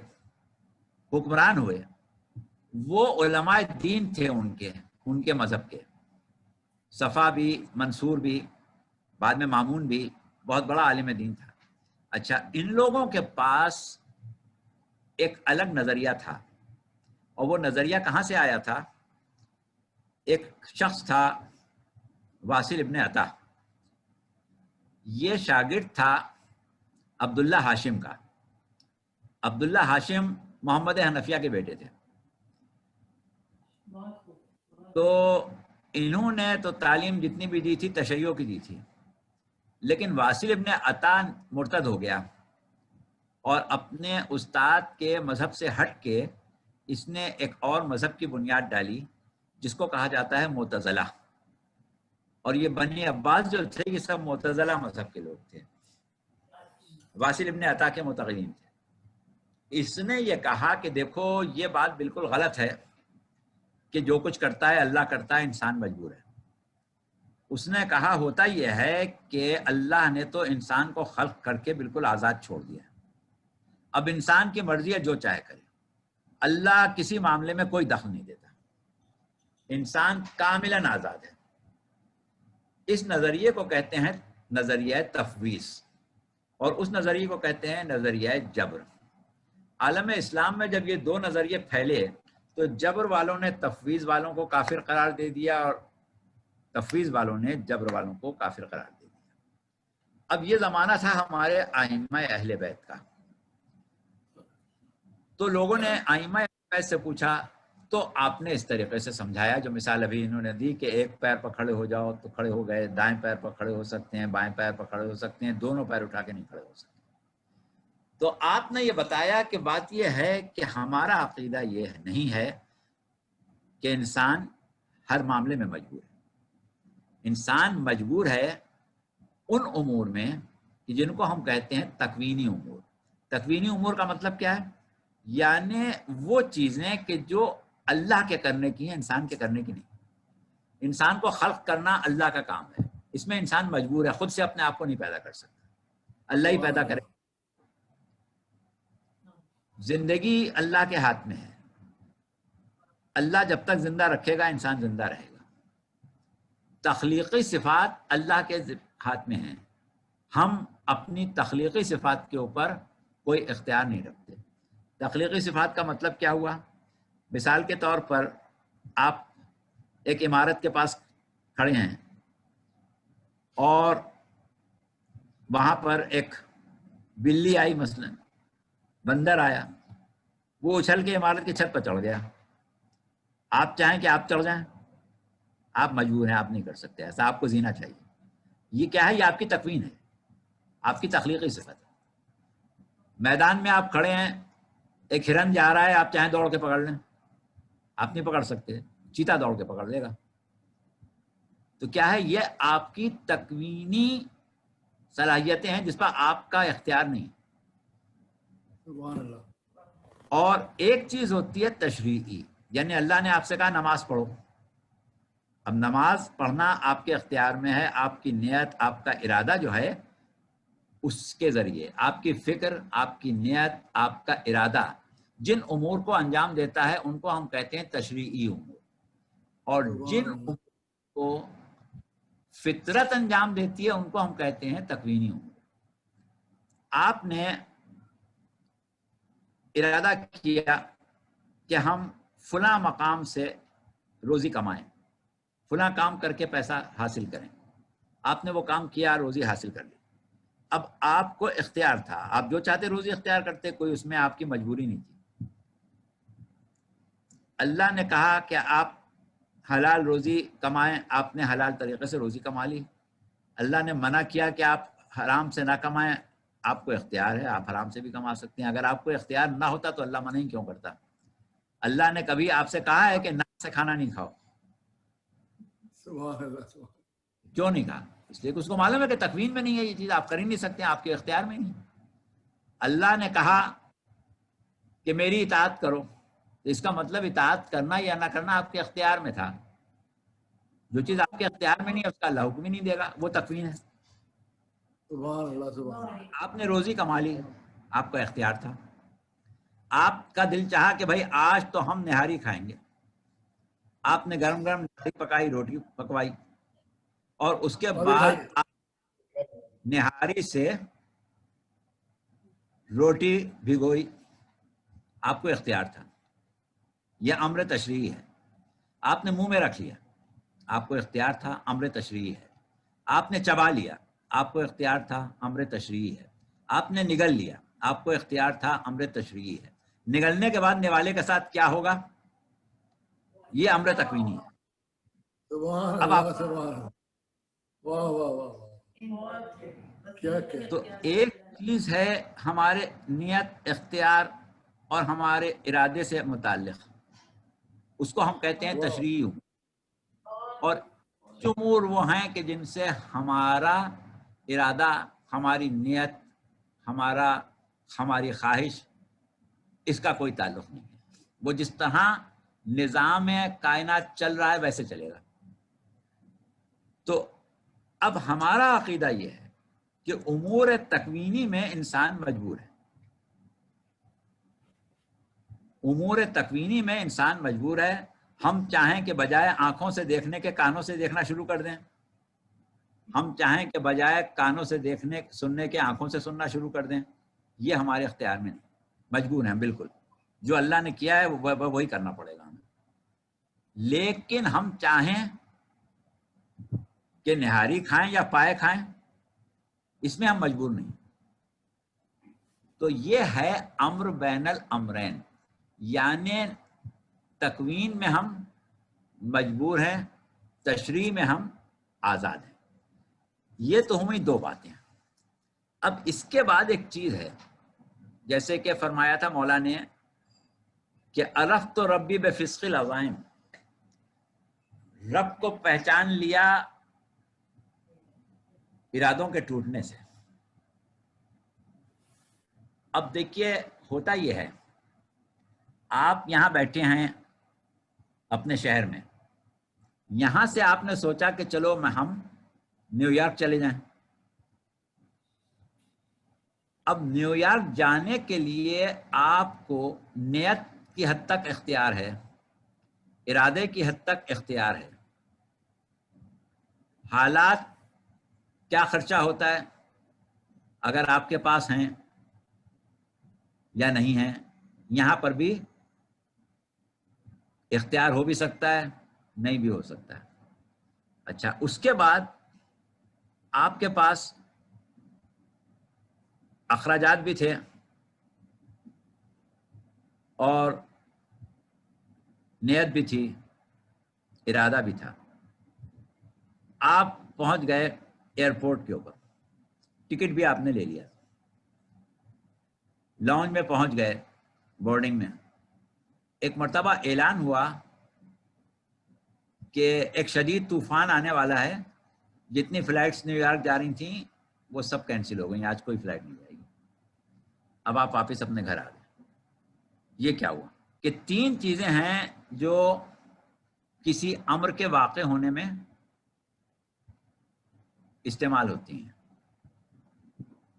حکمران ہوئے وہ علماء دین تھے، ان کے مذہب کے. صفا بھی، منصور بھی، بعد میں مامون بھی بہت بڑا عالم دین تھا. اچھا، ان لوگوں کے پاس ایک الگ نظریہ تھا، اور وہ نظریہ کہاں سے آیا تھا؟ ایک شخص تھا واصل ابن عطا، یہ شاگرد تھا عبداللہ ہاشم کا. عبداللہ ہاشم محمد حنفیہ کے بیٹے تھے. تو انہوں نے تو تعلیم جتنی بھی دی تھی تشیع کی دی تھی، لیکن واصل ابن عطا مرتد ہو گیا اور اپنے استاد کے مذہب سے ہٹ کے اس نے ایک اور مذہب کی بنیاد ڈالی جس کو کہا جاتا ہے معتزلہ. اور یہ بنی عباس جو تھے یہ سب معتزلہ مذہب کے لوگ تھے، واصل ابن عطا کے متقین تھے. اس نے یہ کہا کہ دیکھو یہ بات بالکل غلط ہے کہ جو کچھ کرتا ہے اللہ کرتا ہے، انسان مجبور ہے. اس نے کہا ہوتا یہ ہے کہ اللہ نے تو انسان کو خلق کر کے بالکل آزاد چھوڑ دیا ہے، اب انسان کی مرضی ہے جو چاہے کرے، اللہ کسی معاملے میں کوئی دخل نہیں دیتا، انسان کاملاً آزاد ہے. اس نظریے کو کہتے ہیں نظریہ تفویض، اور اس نظریے کو کہتے ہیں نظریہ جبر. عالم اسلام میں جب یہ دو نظریے پھیلے تو جبر والوں نے تفویض والوں کو کافر قرار دے دیا، اور تفویض والوں نے جبر والوں کو کافر قرار دے دیا. اب یہ زمانہ تھا ہمارے ائمہ اہل بیت کا، تو لوگوں نے ائمہ اہل بیت سے پوچھا تو آپ نے اس طریقے سے سمجھایا جو مثال ابھی انہوں نے دی کہ ایک پیر پر کھڑے ہو جاؤ تو کھڑے ہو گئے، دائیں پیر پر کھڑے ہو سکتے ہیں، بائیں پیر پر کھڑے ہو سکتے ہیں، دونوں پیر اٹھا کے نہیں کھڑے ہو سکتے. تو آپ نے یہ بتایا کہ بات یہ ہے کہ ہمارا عقیدہ یہ نہیں ہے کہ انسان ہر معاملے میں مجبور ہے. انسان مجبور ہے ان امور میں جن کو ہم کہتے ہیں تکوینی امور. تکوینی امور کا مطلب کیا ہے؟ یعنی وہ چیزیں کہ جو اللہ کے کرنے کی ہیں، انسان کے کرنے کی نہیں. انسان کو خلق کرنا اللہ کا کام ہے، اس میں انسان مجبور ہے، خود سے اپنے آپ کو نہیں پیدا کر سکتا، اللہ ہی پیدا کرے. زندگی اللہ کے ہاتھ میں ہے، اللہ جب تک زندہ رکھے گا انسان زندہ رہے گا. تخلیقی صفات اللہ کے ہاتھ میں ہیں، ہم اپنی تخلیقی صفات کے اوپر کوئی اختیار نہیں رکھتے. تخلیقی صفات کا مطلب کیا ہوا؟ مثال کے طور پر آپ ایک عمارت کے پاس کھڑے ہیں اور وہاں پر ایک بلی آئی، مثلا بندر آیا، وہ اچھل کے عمارت کی چھت پر چڑھ گیا. آپ چاہیں کہ آپ چڑھ جائیں؟ آپ مجبور ہیں، آپ نہیں کر سکتے ایسا، آپ کو جینا چاہیے. یہ کیا ہے؟ یہ آپ کی تکوین ہے، آپ کی تخلیقی صفت ہے. میدان میں آپ کھڑے ہیں، ایک ہرن جا رہا ہے، آپ چاہیں دوڑ کے پکڑ لیں، آپ نہیں پکڑ سکتے، چیتا دوڑ کے پکڑ لے گا. تو کیا ہے؟ یہ آپ کی تکوینی صلاحیتیں ہیں جس پر آپ کا اختیار نہیں. سبحان اللہ. اور ایک چیز ہوتی ہے تشریعی، یعنی اللہ نے آپ سے کہا نماز پڑھو. اب نماز پڑھنا آپ کے اختیار میں ہے، آپ کی نیت، آپ کا ارادہ جو ہے اس کے ذریعے، آپ کی فکر، آپ کی نیت، آپ کا ارادہ جن امور کو انجام دیتا ہے ان کو ہم کہتے ہیں تشریعی امور، اور جن امور کو فطرت انجام دیتی ہے ان کو ہم کہتے ہیں تکوینی امور. آپ نے ارادہ کیا کہ ہم فلاں مقام سے روزی کمائیں، فلاں کام کر کے پیسہ حاصل کریں. آپ نے وہ کام کیا، روزی حاصل کر لی. اب آپ کو اختیار تھا، آپ جو چاہتے روزی اختیار کرتے، کوئی اس میں آپ کی مجبوری نہیں تھی. اللہ نے کہا کہ آپ حلال روزی کمائیں، آپ نے حلال طریقے سے روزی کما لی. اللہ نے منع کیا کہ آپ حرام سے نہ کمائیں، آپ کو اختیار ہے، آپ حرام سے بھی کما سکتے ہیں. اگر آپ کو اختیار نہ ہوتا تو اللہ منع ہی کیوں کرتا؟ اللہ نے کبھی آپ سے کہا ہے کہ ناک سے کھانا نہیں کھاؤ؟ سبحان اللہ، سبحان کیوں نہیں کہا؟ اس لیے کہ اس کو معلوم ہے کہ تکوین میں نہیں ہے یہ چیز، آپ کر ہی نہیں سکتے، آپ کے اختیار میں نہیں. اللہ نے کہا کہ میری اطاعت کرو، تو اس کا مطلب اطاعت کرنا یا نہ کرنا آپ کے اختیار میں تھا. جو چیز آپ کے اختیار میں نہیں ہے اس کا اللہ حکم ہی نہیں دے گا، وہ تکوین ہے. سبحان اللہ، سبحان اللہ. آپ نے روزی کما لی، آپ کا اختیار تھا. آپ کا دل چاہا کہ بھائی آج تو ہم نہاری کھائیں گے، آپ نے گرم گرم نہاری پکائی، روٹی پکوائی، اور اس کے بعد آپ نہاری سے روٹی بھگوئی، آپ کو اختیار تھا. یہ امر تشریعی ہے. آپ نے منہ میں رکھ لیا، آپ کو اختیار تھا، امر تشریعی ہے. آپ نے چبا لیا، آپ کو اختیار تھا، امر تشریعی ہے. آپ نے نگل لیا، آپ کو اختیار تھا، امر تشریعی ہے. نگلنے کے بعد نوالے کے ساتھ کیا ہوگا؟ یہ امر تکوینی ہے. سبحان اب آپ اللہ، سبحان اللہ. واہ واہ واہ واہ، کیا کیا. تو ایک چیز ہے ہمارے نیت، اختیار اور ہمارے ارادے سے متعلق، اس کو ہم کہتے ہیں تشریعی. اور امور وہ ہیں کہ جن سے ہمارا ارادہ، ہماری نیت، ہماری خواہش، اس کا کوئی تعلق نہیں ہے. وہ جس طرح نظام کائنات چل رہا ہے ویسے چلے گا. تو اب ہمارا عقیدہ یہ ہے کہ امور تکوینی میں انسان مجبور ہے. امور تکوینی میں انسان مجبور ہے. ہم چاہیں کہ بجائے آنکھوں سے دیکھنے کے کانوں سے دیکھنا شروع کر دیں، ہم چاہیں کہ بجائے کانوں سے دیکھنے سننے کے آنکھوں سے سننا شروع کر دیں. یہ ہمارے اختیار میں نہیں، مجبور ہیں بالکل. جو اللہ نے کیا ہے وہی کرنا پڑے گا ہمیں. لیکن ہم چاہیں کہ نہاری کھائیں یا پائے کھائیں، اس میں ہم مجبور نہیں. تو یہ ہے امر بین الامرین، یعنی تکوین میں ہم مجبور ہیں، تشریع میں ہم آزاد ہیں. یہ تو ہوئی دو باتیں. اب اس کے بعد ایک چیز ہے، جیسے کہ فرمایا تھا مولا نے کہ عرفت ربی بفسق العزائم، رب کو پہچان لیا ارادوں کے ٹوٹنے سے. اب دیکھیے ہوتا یہ ہے، آپ یہاں بیٹھے ہیں اپنے شہر میں، یہاں سے آپ نے سوچا کہ چلو ہم نیو یارک چلے جائیں. اب نیو یارک جانے کے لیے آپ کو نیت کی حد تک اختیار ہے، ارادے کی حد تک اختیار ہے. حالات کیا خرچہ ہوتا ہے اگر آپ کے پاس ہیں یا نہیں ہیں، یہاں پر بھی اختیار ہو بھی سکتا ہے، نہیں بھی ہو سکتا ہے. اچھا، اس کے بعد آپ کے پاس اخراجات بھی تھے اور نیت بھی تھی، ارادہ بھی تھا. آپ پہنچ گئے ایئرپورٹ کے اوپر، ٹکٹ بھی آپ نے لے لیا، لاؤنج میں پہنچ گئے، بورڈنگ میں. ایک مرتبہ اعلان ہوا کہ ایک شدید طوفان آنے والا ہے، جتنی فلائٹس نیو یارک جا رہی تھیں وہ سب کینسل ہو گئی، آج کوئی فلائٹ نہیں جائے گی. اب آپ واپس اپنے گھر آ گئے. یہ کیا ہوا کہ تین چیزیں ہیں جو کسی امر کے واقع ہونے میں استعمال ہوتی ہیں.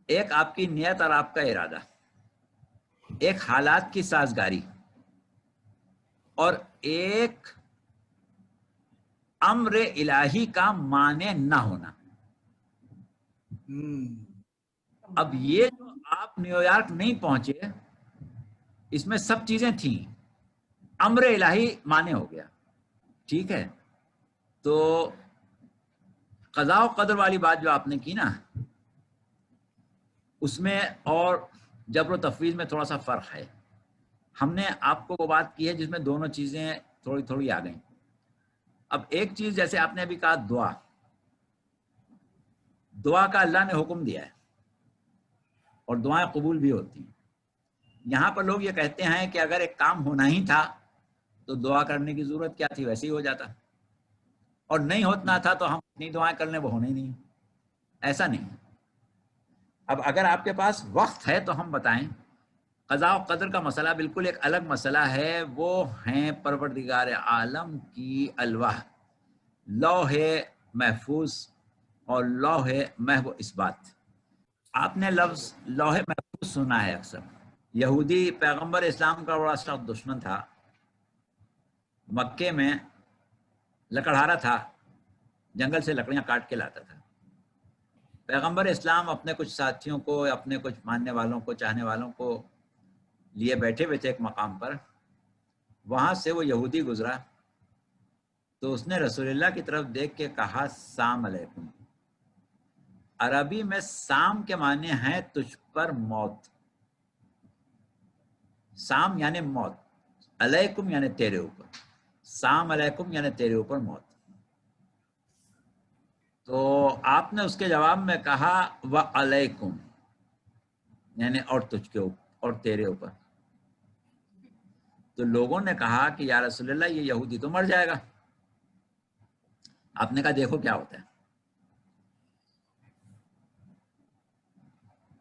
ایک آپ کی نیت اور آپ کا ارادہ، ایک حالات کی سازگاری، اور ایک امر الہی کا مانع نہ ہونا. اب یہ جو آپ نیو یارک نہیں پہنچے، اس میں سب چیزیں تھیں، امر الہی مانع ہو گیا. ٹھیک ہے، تو قضاء و قدر والی بات جو آپ نے کی نا، اس میں اور جبر و تفویض میں تھوڑا سا فرق ہے. ہم نے آپ کو وہ بات کی ہے جس میں دونوں چیزیں تھوڑی تھوڑی آ گئیں. اب ایک چیز جیسے آپ نے ابھی کہا دعا کا اللہ نے حکم دیا ہے اور دعائیں قبول بھی ہوتی ہیں. یہاں پر لوگ یہ کہتے ہیں کہ اگر ایک کام ہونا ہی تھا تو دعا کرنے کی ضرورت کیا تھی, ویسے ہی ہو جاتا, اور نہیں ہونا تھا تو ہم اتنی دعائیں کر لیں وہ ہونے ہی نہیں. ایسا نہیں. اب اگر آپ کے پاس وقت ہے تو ہم بتائیں, قضاء و قدر کا مسئلہ بالکل ایک الگ مسئلہ ہے. وہ ہیں پروردگار عالم کی الواح, لوح محفوظ اور لوح محو اثبات. آپ نے لفظ لوح محفوظ سنا ہے اکثر. یہودی پیغمبر اسلام کا بڑا سخت دشمن تھا, مکے میں لکڑہارا تھا, جنگل سے لکڑیاں کاٹ کے لاتا تھا. پیغمبر اسلام اپنے کچھ ساتھیوں کو, اپنے کچھ ماننے والوں کو, چاہنے والوں کو لیے بیٹھے ہوئے تھے ایک مقام پر. وہاں سے وہ یہودی گزرا تو اس نے رسول اللہ کی طرف دیکھ کے کہا سلام علیکم. عربی میں سام کے معنی ہیں تجھ پر موت. سام یعنی موت, علیکم یعنی تیرے اوپر. سلام علیکم یعنی تیرے اوپر موت. تو آپ نے اس کے جواب میں کہا وعلیکم یعنی اور تجھ کے اوپر اور تیرے اوپر. تو لوگوں نے کہا کہ یا رسول اللہ یہ یہودی تو مر جائے گا. آپ نے کہا دیکھو کیا ہوتا ہے.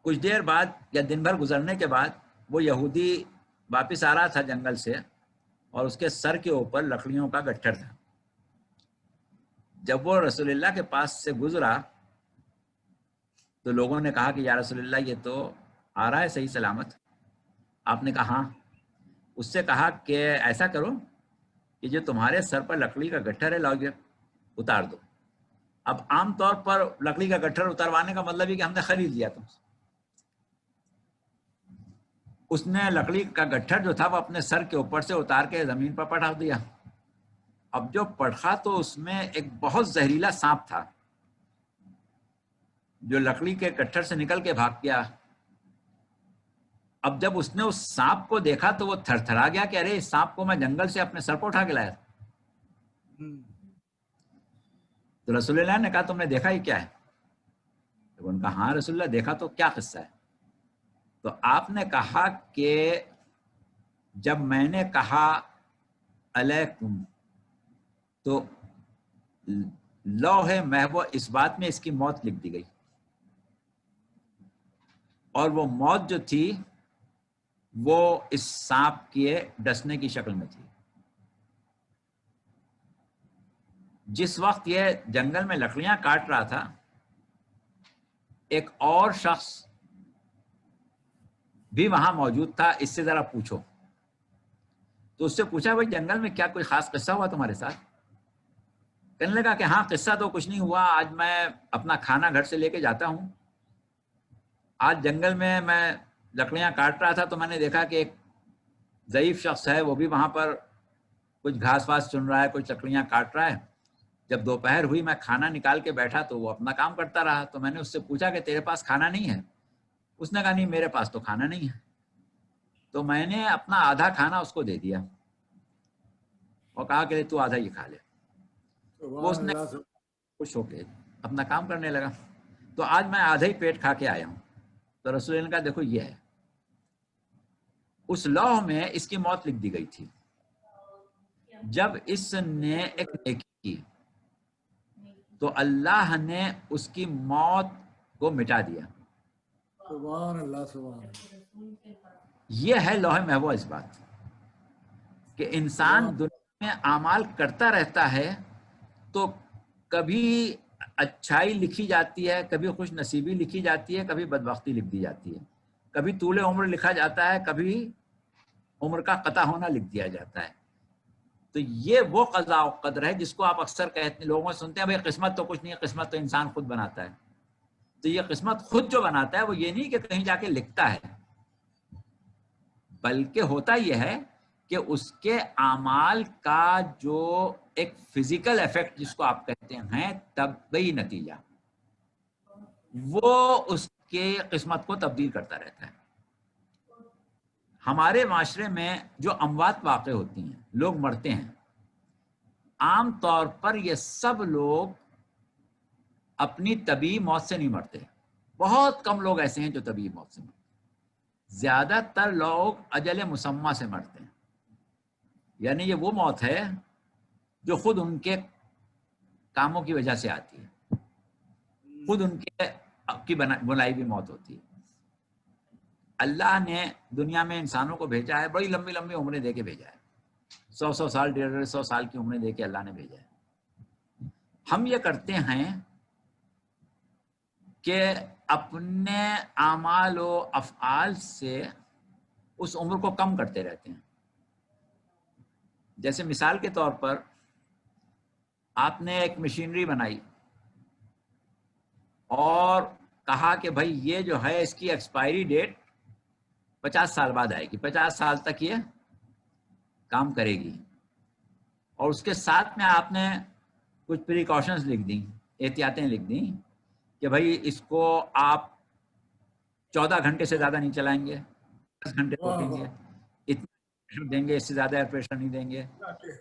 کچھ دیر بعد یا دن بھر گزرنے کے بعد وہ یہودی واپس آ رہا تھا جنگل سے, اور اس کے سر کے اوپر لکڑیوں کا گٹھر تھا. جب وہ رسول اللہ کے پاس سے گزرا تو لوگوں نے کہا کہ یا رسول اللہ یہ تو آ رہا ہے صحیح سلامت. آپ نے کہا ہاں. اس سے کہا کہ ایسا کرو کہ جو تمہارے سر پر لکڑی کا گٹھر ہے لاؤ یہ اتار دو. اب عام طور پر لکڑی کا گٹھر اتروانے کا مطلب یہ کہ ہم نے خرید لیا تم سے. اس نے لکڑی کا گٹھر جو تھا وہ اپنے سر کے اوپر سے اتار کے زمین پر پٹھا دیا. اب جو پٹھا تو اس میں ایک بہت زہریلا سانپ تھا جو لکڑی کے گٹھر سے نکل کے بھاگ گیا. اب جب اس نے اس سانپ کو دیکھا تو وہ تھر تھرا گیا کہ ارے اس سانپ کو میں جنگل سے اپنے سر پر اٹھا کے لایا تھا. تو رسول اللہ نے کہا تم نے دیکھا ہی کیا ہے؟ تو ان کا ہاں رسول اللہ دیکھا. تو کیا قصہ ہے؟ تو آپ نے کہا کہ جب میں نے کہا علیکم تو لوح محو اس بات میں اس کی موت لکھ دی گئی, اور وہ موت جو تھی وہ اس سانپ کے ڈسنے کی شکل میں تھی. جس وقت یہ جنگل میں لکڑیاں کاٹ رہا تھا ایک اور شخص بھی وہاں موجود تھا, اس سے ذرا پوچھو. تو اس سے پوچھا بھائی جنگل میں کیا کوئی خاص قصہ ہوا تمہارے ساتھ؟ کہنے لگا کہ ہاں قصہ تو کچھ نہیں ہوا, آج میں اپنا کھانا گھر سے لے کے جاتا ہوں. آج جنگل میں لکڑیاں کاٹ رہا تھا تو میں نے دیکھا کہ ایک ضعیف شخص ہے, وہ بھی وہاں پر کچھ گھاس واس چن رہا ہے, کچھ لکڑیاں کاٹ رہا ہے. جب دوپہر ہوئی میں کھانا نکال کے بیٹھا تو وہ اپنا کام کرتا رہا. تو میں نے اس سے پوچھا کہ تیرے پاس کھانا نہیں ہے؟ اس نے کہا نہیں میرے پاس تو کھانا نہیں ہے. تو میں نے اپنا آدھا کھانا اس کو دے دیا اور کہا کہ تو آدھا یہ کھا لے. وہ اس نے خوش ہو کے اپنا کام کرنے لگا. تو آج میں آدھا ہی پیٹ کھا کے آیا ہوں. تو رسول اللہ نے کہا دیکھو یہ ہے, اس لوح میں اس کی موت لکھ دی گئی تھی. جب اس نے ایک نیکی کی تو اللہ نے اس کی موت کو مٹا دیا. سبحان اللہ سبحان اللہ. یہ ہے لوح محو اس بات کہ انسان دنیا میں اعمال کرتا رہتا ہے تو کبھی اچھائی لکھی جاتی ہے, کبھی خوش نصیبی لکھی جاتی ہے, کبھی بدبختی لکھ دی جاتی ہے, کبھی طول عمر لکھا جاتا ہے, کبھی عمر کا قطع ہونا لکھ دیا جاتا ہے. تو یہ وہ قضاء و قدر ہے جس کو آپ اکثر کہتے ہیں, لوگوں سنتے ہیں بھائی قسمت تو کچھ نہیں ہے, قسمت تو انسان خود بناتا ہے. تو یہ قسمت خود جو بناتا ہے وہ یہ نہیں کہ کہیں جا کے لکھتا ہے, بلکہ ہوتا یہ ہے کہ اس کے اعمال کا جو ایک فزیکل ایفیکٹ جس کو آپ کہتے ہیں طبعی نتیجہ, وہ اس کے قسمت کو تبدیل کرتا رہتا ہے. ہمارے معاشرے میں جو اموات واقع ہوتی ہیں، لوگ مرتے ہیں، عام طور پر یہ سب لوگ اپنی طبیعی موت سے نہیں مرتے. بہت کم لوگ ایسے ہیں جو طبیعی موت سے مرتے ہیں. زیادہ تر لوگ اجل مسمى سے مرتے ہیں. یعنی یہ وہ موت ہے جو خود ان کے کاموں کی وجہ سے آتی ہے، خود ان کی بنائی ہوئی موت ہوتی ہے. اللہ نے دنیا میں انسانوں کو بھیجا ہے، بڑی لمبی لمبی عمریں دے کے بھیجا ہے. 100 سال 150 سال کی عمریں دے کے اللہ نے بھیجا ہے. ہم یہ کرتے ہیں کہ اپنے اعمال و افعال سے اس عمر کو کم کرتے رہتے ہیں. جیسے مثال کے طور پر آپ نے ایک مشینری بنائی اور کہا کہ بھائی یہ جو ہے اس کی ایکسپائری ڈیٹ 50 سال بعد آئے گی، 50 سال تک یہ کام کرے گی. اور اس کے ساتھ میں آپ نے کچھ پریکاشنز لکھ دیں، احتیاطیں لکھ دیں کہ بھائی اس کو آپ 14 گھنٹے سے زیادہ نہیں چلائیں گے، 10 گھنٹے روکیں گے، اتنا پریشر دیں گے، اس سے زیادہ ایئر پریشر نہیں دیں گے،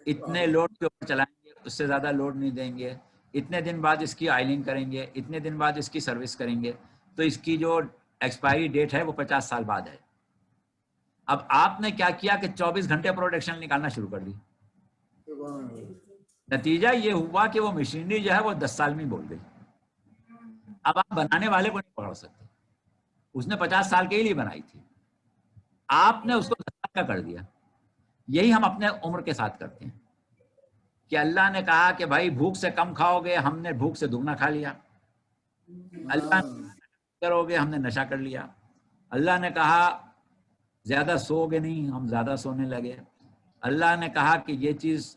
اتنے لوڈ کے اوپر چلائیں گے، اس سے زیادہ لوڈ نہیں دیں گے، اتنے دن بعد اس کی آئلنگ کریں گے، اتنے دن بعد اس کی سروس کریں گے. تو اس کی جو ایکسپائری ڈیٹ ہے وہ 50 سال بعد ہے. اب آپ نے کیا کیا کہ 24 گھنٹے پروڈکشن نکالنا شروع کر دی. نتیجہ یہ ہوا کہ وہ مشینری جو ہے وہ 10 سال میں بول گئی. اب آپ بنانے والے کو نہیں پکڑ سکتے، اس نے 50 سال کے لیے بنائی تھی، آپ نے اس کو 10 سال کا کر دیا. یہی ہم اپنے عمر کے ساتھ کرتے ہیں کہ اللہ نے کہا کہ بھائی بھوک سے کم کھاؤ گے، ہم نے بھوک سے دگنا کھا لیا. اللہ نے کرو گے، ہم نے نشہ کر لیا. اللہ نے کہا زیادہ سو گے نہیں، ہم زیادہ سونے لگے. اللہ نے کہا کہ یہ چیز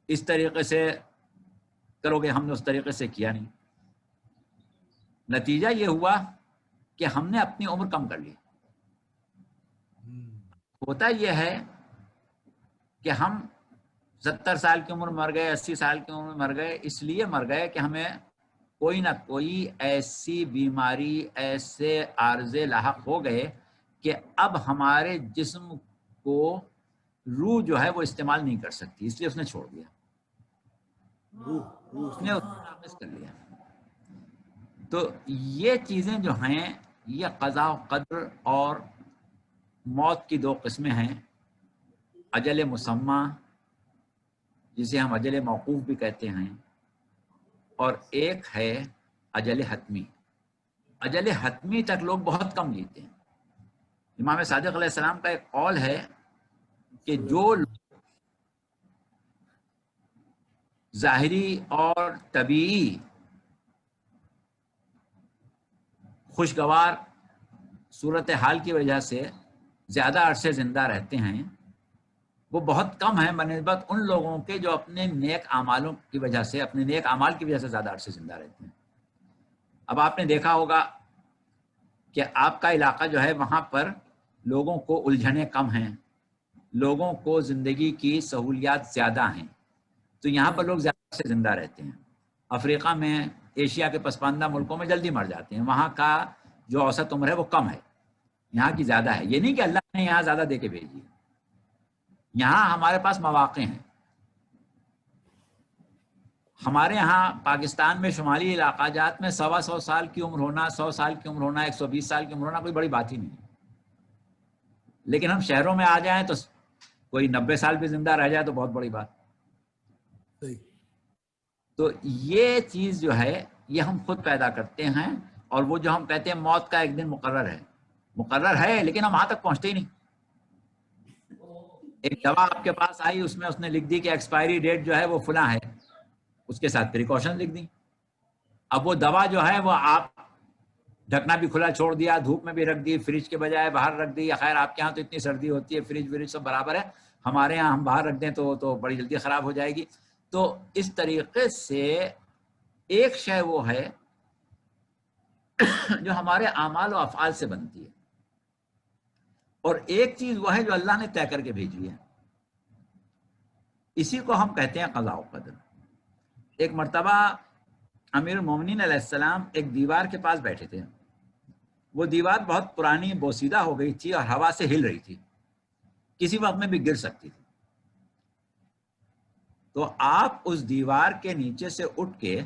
اس طریقے سے کرو گے، ہم نے اس طریقے سے کیا نہیں. نتیجہ یہ ہوا کہ ہم نے اپنی عمر کم کر لی. ہوتا یہ ہے کہ ہم 70 سال کی عمر مر گئے، 80 سال کی عمر مر گئے، اس لیے مر گئے کہ ہمیں کوئی نہ کوئی ایسی بیماری، ایسے عارضے لاحق ہو گئے کہ اب ہمارے جسم کو روح جو ہے وہ استعمال نہیں کر سکتی، اس لیے اس نے چھوڑ دیا، اس نے ناقص کر لیا. تو یہ چیزیں جو ہیں یہ قضاء و قدر اور موت کی 2 قسمیں ہیں. اجل مسمى جسے ہم اجل موقوف بھی کہتے ہیں، اور ایک ہے اجل حتمی. اجل حتمی تک لوگ بہت کم جیتے ہیں. امام صادق علیہ السلام کا ایک قول ہے کہ جو ظاہری اور طبیعی خوشگوار صورتحال کی وجہ سے زیادہ عرصے زندہ رہتے ہیں، وہ بہت کم ہیں بنسبت ان لوگوں کے جو اپنے نیک اعمالوں کی وجہ سے، اپنے نیک اعمال کی وجہ سے زیادہ عرصے زندہ رہتے ہیں. اب آپ نے دیکھا ہوگا کہ آپ کا علاقہ جو ہے وہاں پر لوگوں کو الجھنیں کم ہیں، لوگوں کو زندگی کی سہولیات زیادہ ہیں، تو یہاں پر لوگ زیادہ سے زندہ رہتے ہیں. افریقہ میں، ایشیا کے پسماندہ ملکوں میں جلدی مر جاتے ہیں، وہاں کا جو اوسط عمر ہے وہ کم ہے، یہاں کی زیادہ ہے. یہ نہیں کہ اللہ نے یہاں زیادہ دے کے بھیجی ہے، یہاں ہمارے پاس مواقع ہیں. ہمارے ہاں پاکستان میں شمالی علاقہ جات میں 125 سال کی عمر ہونا، 100 سال کی عمر ہونا، 120 سال کی عمر ہونا کوئی بڑی بات ہی نہیں ہے. لیکن ہم شہروں میں آ جائیں تو کوئی 90 سال بھی زندہ رہ جائے تو بہت بڑی بات. تو یہ چیز جو ہے یہ ہم خود پیدا کرتے ہیں، اور وہ جو ہم کہتے ہیں موت کا ایک دن مقرر ہے لیکن ہم وہاں تک پہنچتے ہی نہیں. ایک دوا آپ کے پاس آئی، اس میں اس نے لکھ دی کہ ایکسپائری ڈیٹ جو ہے وہ فلاں ہے، اس کے ساتھ پریکاشن لکھ دی. اب وہ دوا جو ہے وہ آپ ڈھکنا بھی کھلا چھوڑ دیا، دھوپ میں بھی رکھ دی، فریج کے بجائے باہر رکھ دی. خیر آپ کے یہاں تو اتنی سردی ہوتی ہے، فریج وریج سب برابر ہے، ہمارے یہاں ہم باہر رکھ دیں تو بڑی جلدی خراب ہو جائے گی. تو اس طریقے سے ایک شے وہ ہے جو ہمارے اعمال و افعال سے بنتی ہے، اور ایک چیز وہ ہے جو اللہ نے طے کر کے بھیجی ہے. اسی کو ہم کہتے ہیں قضاء و قدر. ایک مرتبہ امیر المومنین علیہ السلام ایک دیوار کے پاس بیٹھے تھے، وہ دیوار بہت پرانی بوسیدہ ہو گئی تھی اور ہوا سے ہل رہی تھی، کسی وقت میں بھی گر سکتی تھی. تو آپ اس دیوار کے نیچے سے اٹھ کے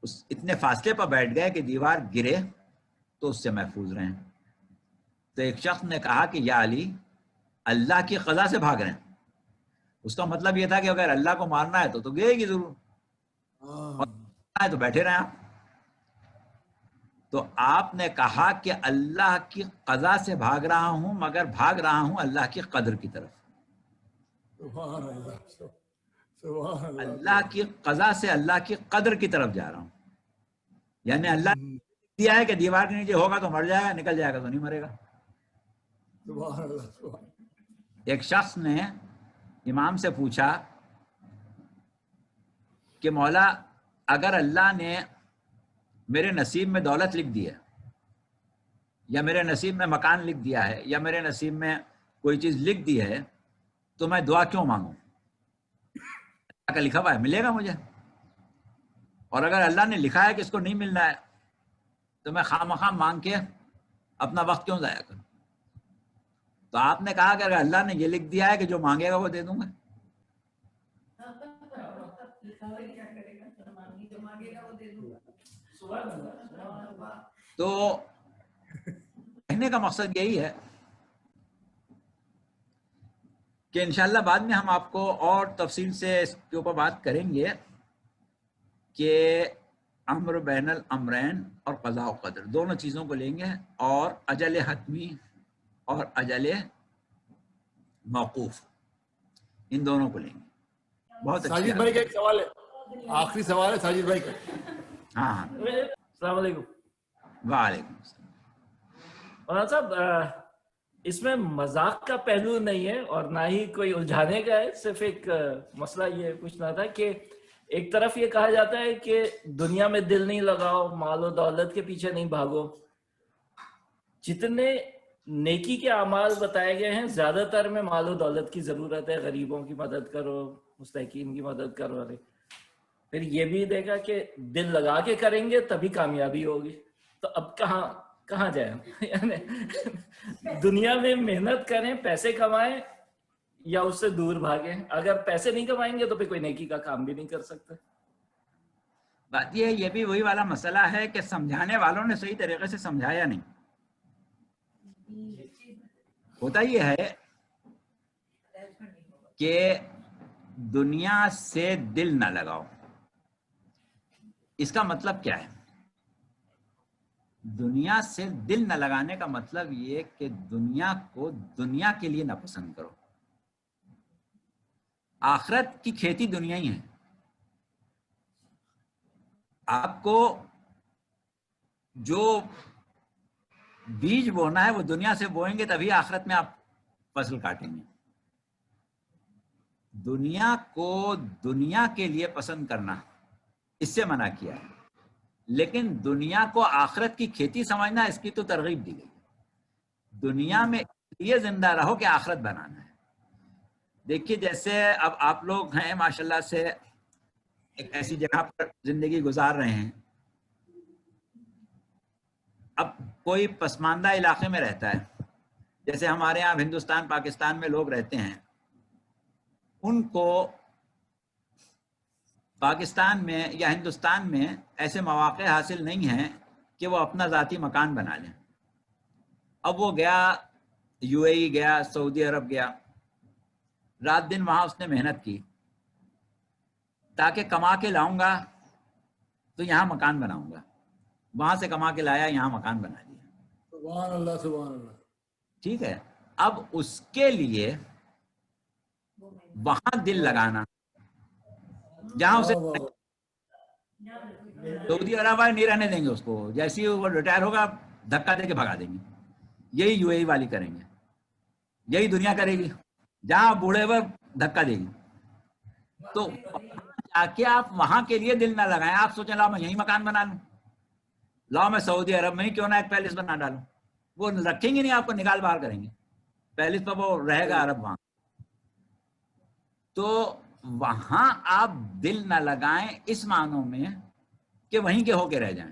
اس اتنے فاصلے پر بیٹھ گئے کہ دیوار گرے تو اس سے محفوظ رہیں. تو ایک شخص نے کہا کہ یا علی، اللہ کی قضا سے بھاگ رہے ہیں. اس کا مطلب یہ تھا کہ اگر اللہ کو مارنا ہے تو گرے گی ضرور، اور تو بیٹھے رہیں آپ. تو آپ نے کہا کہ اللہ کی قضا سے بھاگ رہا ہوں، مگر بھاگ رہا ہوں اللہ کی قدر کی طرف. سبحان اللہ، سبحان اللہ. اللہ کی قضا سے اللہ کی قدر کی طرف جا رہا ہوں. یعنی اللہ نے دیا ہے کہ دیوار کے نیچے ہوگا تو مر جائے گا، نکل جائے گا تو نہیں مرے گا. سبحان اللہ، سبحان. ایک شخص نے امام سے پوچھا کہ مولا، اگر اللہ نے میرے نصیب میں دولت لکھ دی ہے، یا میرے نصیب میں مکان لکھ دیا ہے، یا میرے نصیب میں کوئی چیز لکھ دی ہے، تو میں دعا کیوں مانگوں؟ اللہ کا لکھا ہوا ہے، ملے گا مجھے. اور اگر اللہ نے لکھا ہے کہ اس کو نہیں ملنا ہے تو میں خواہ مخواہ مانگ کے اپنا وقت کیوں ضائع کروں؟ تو آپ نے کہا کہ اگر اللہ نے یہ لکھ دیا ہے کہ جو مانگے گا وہ دے دوں گا. تو کہنے کا مقصد یہی ہے کہ انشاءاللہ بعد میں ہم آپ کو اور تفصیل سے اس کے اوپر بات کریں گے کہ امر بین الامرین اور قضاء و قدر دونوں چیزوں کو لیں گے، اور اجل حتمی اور اجل موقوف، ان دونوں کو لیں گے. بہت اچھا. ساجد بھائی کا ایک سوال ہے، آخری سوال ہے ساجد بھائی کا. ہاں السلام علیکم. وعلیکم السلام. مولانا صاحب، اس میں مذاق کا پہلو نہیں ہے اور نہ ہی کوئی الجھانے کا ہے، صرف ایک مسئلہ یہ پوچھنا تھا کہ ایک طرف یہ کہا جاتا ہے کہ دنیا میں دل نہیں لگاؤ، مال و دولت کے پیچھے نہیں بھاگو. جتنے نیکی کے اعمال بتائے گئے ہیں زیادہ تر میں مال و دولت کی ضرورت ہے، غریبوں کی مدد کرو، مستحقین کی مدد کرو. پھر یہ بھی دیکھا کہ دل لگا کے کریں گے تبھی کامیابی ہوگی. تو اب کہاں جائیں؟ یعنی دنیا میں محنت کریں، پیسے کمائیں، یا اس سے دور بھاگیں؟ اگر پیسے نہیں کمائیں گے تو پھر کوئی نیکی کا کام بھی نہیں کر سکتے. بات یہ بھی وہی والا مسئلہ ہے کہ سمجھانے والوں نے صحیح طریقے سے سمجھایا نہیں. ہوتا یہ ہے کہ دنیا سے دل نہ لگاؤ. اس کا مطلب کیا ہے؟ دنیا سے دل نہ لگانے کا مطلب یہ کہ دنیا کو دنیا کے لیے نہ پسند کرو. آخرت کی کھیتی دنیا ہی ہے. آپ کو جو بیج بونا ہے وہ دنیا سے بوئیں گے تبھی آخرت میں آپ فصل کاٹیں گے. دنیا کو دنیا کے لیے پسند کرنا اس سے منع کیا ہے، لیکن دنیا کو آخرت کی کھیتی سمجھنا اس کی تو ترغیب دی گئی. دنیا میں یہ زندہ رہو کہ آخرت بنانا ہے. دیکھیے جیسے اب آپ لوگ ہیں ماشاءاللہ سے ایک ایسی جگہ پر زندگی گزار رہے ہیں. اب کوئی پسماندہ علاقے میں رہتا ہے، جیسے ہمارے یہاں ہندوستان پاکستان میں لوگ رہتے ہیں، ان کو پاکستان میں یا ہندوستان میں ایسے مواقع حاصل نہیں ہیں کہ وہ اپنا ذاتی مکان بنا لیں. اب وہ گیا یو اے ای گیا، سعودی عرب گیا، رات دن وہاں اس نے محنت کی تاکہ کما کے لاؤں گا تو یہاں مکان بناؤں گا. وہاں سے کما کے لایا، یہاں مکان بنا لیا. سبحان اللہ، سبحان اللہ. ٹھیک ہے. اب اس کے لیے وہاں دل لگانا، جہاں اسے سعودی عرب والے نہیں رہنے دیں گے اس کو، جیسے ہی وہ ریٹائر ہوگا دھکا دے کے بھگا دیں گے. یہی یو اے ای والی کریں گے، یہی دنیا کرے گی، جہاں بوڑھے ہوئے دھکا دے گی. تو جا کے آپ وہاں کے لیے دل نہ لگائیں. آپ سوچیں لاؤ میں یہی مکان بنا لوں، لاؤ میں سعودی عرب میں ہی کیوں نہ ایک پیلس بنا ڈالوں. وہ رکھیں گے نہیں، آپ کو نکال باہر کریں گے. پیلس پر وہ رہے گا عرب وہاں. تو وہاں آپ دل نہ لگائیں اس معنوں میں کہ وہیں کے ہو کے رہ جائیں.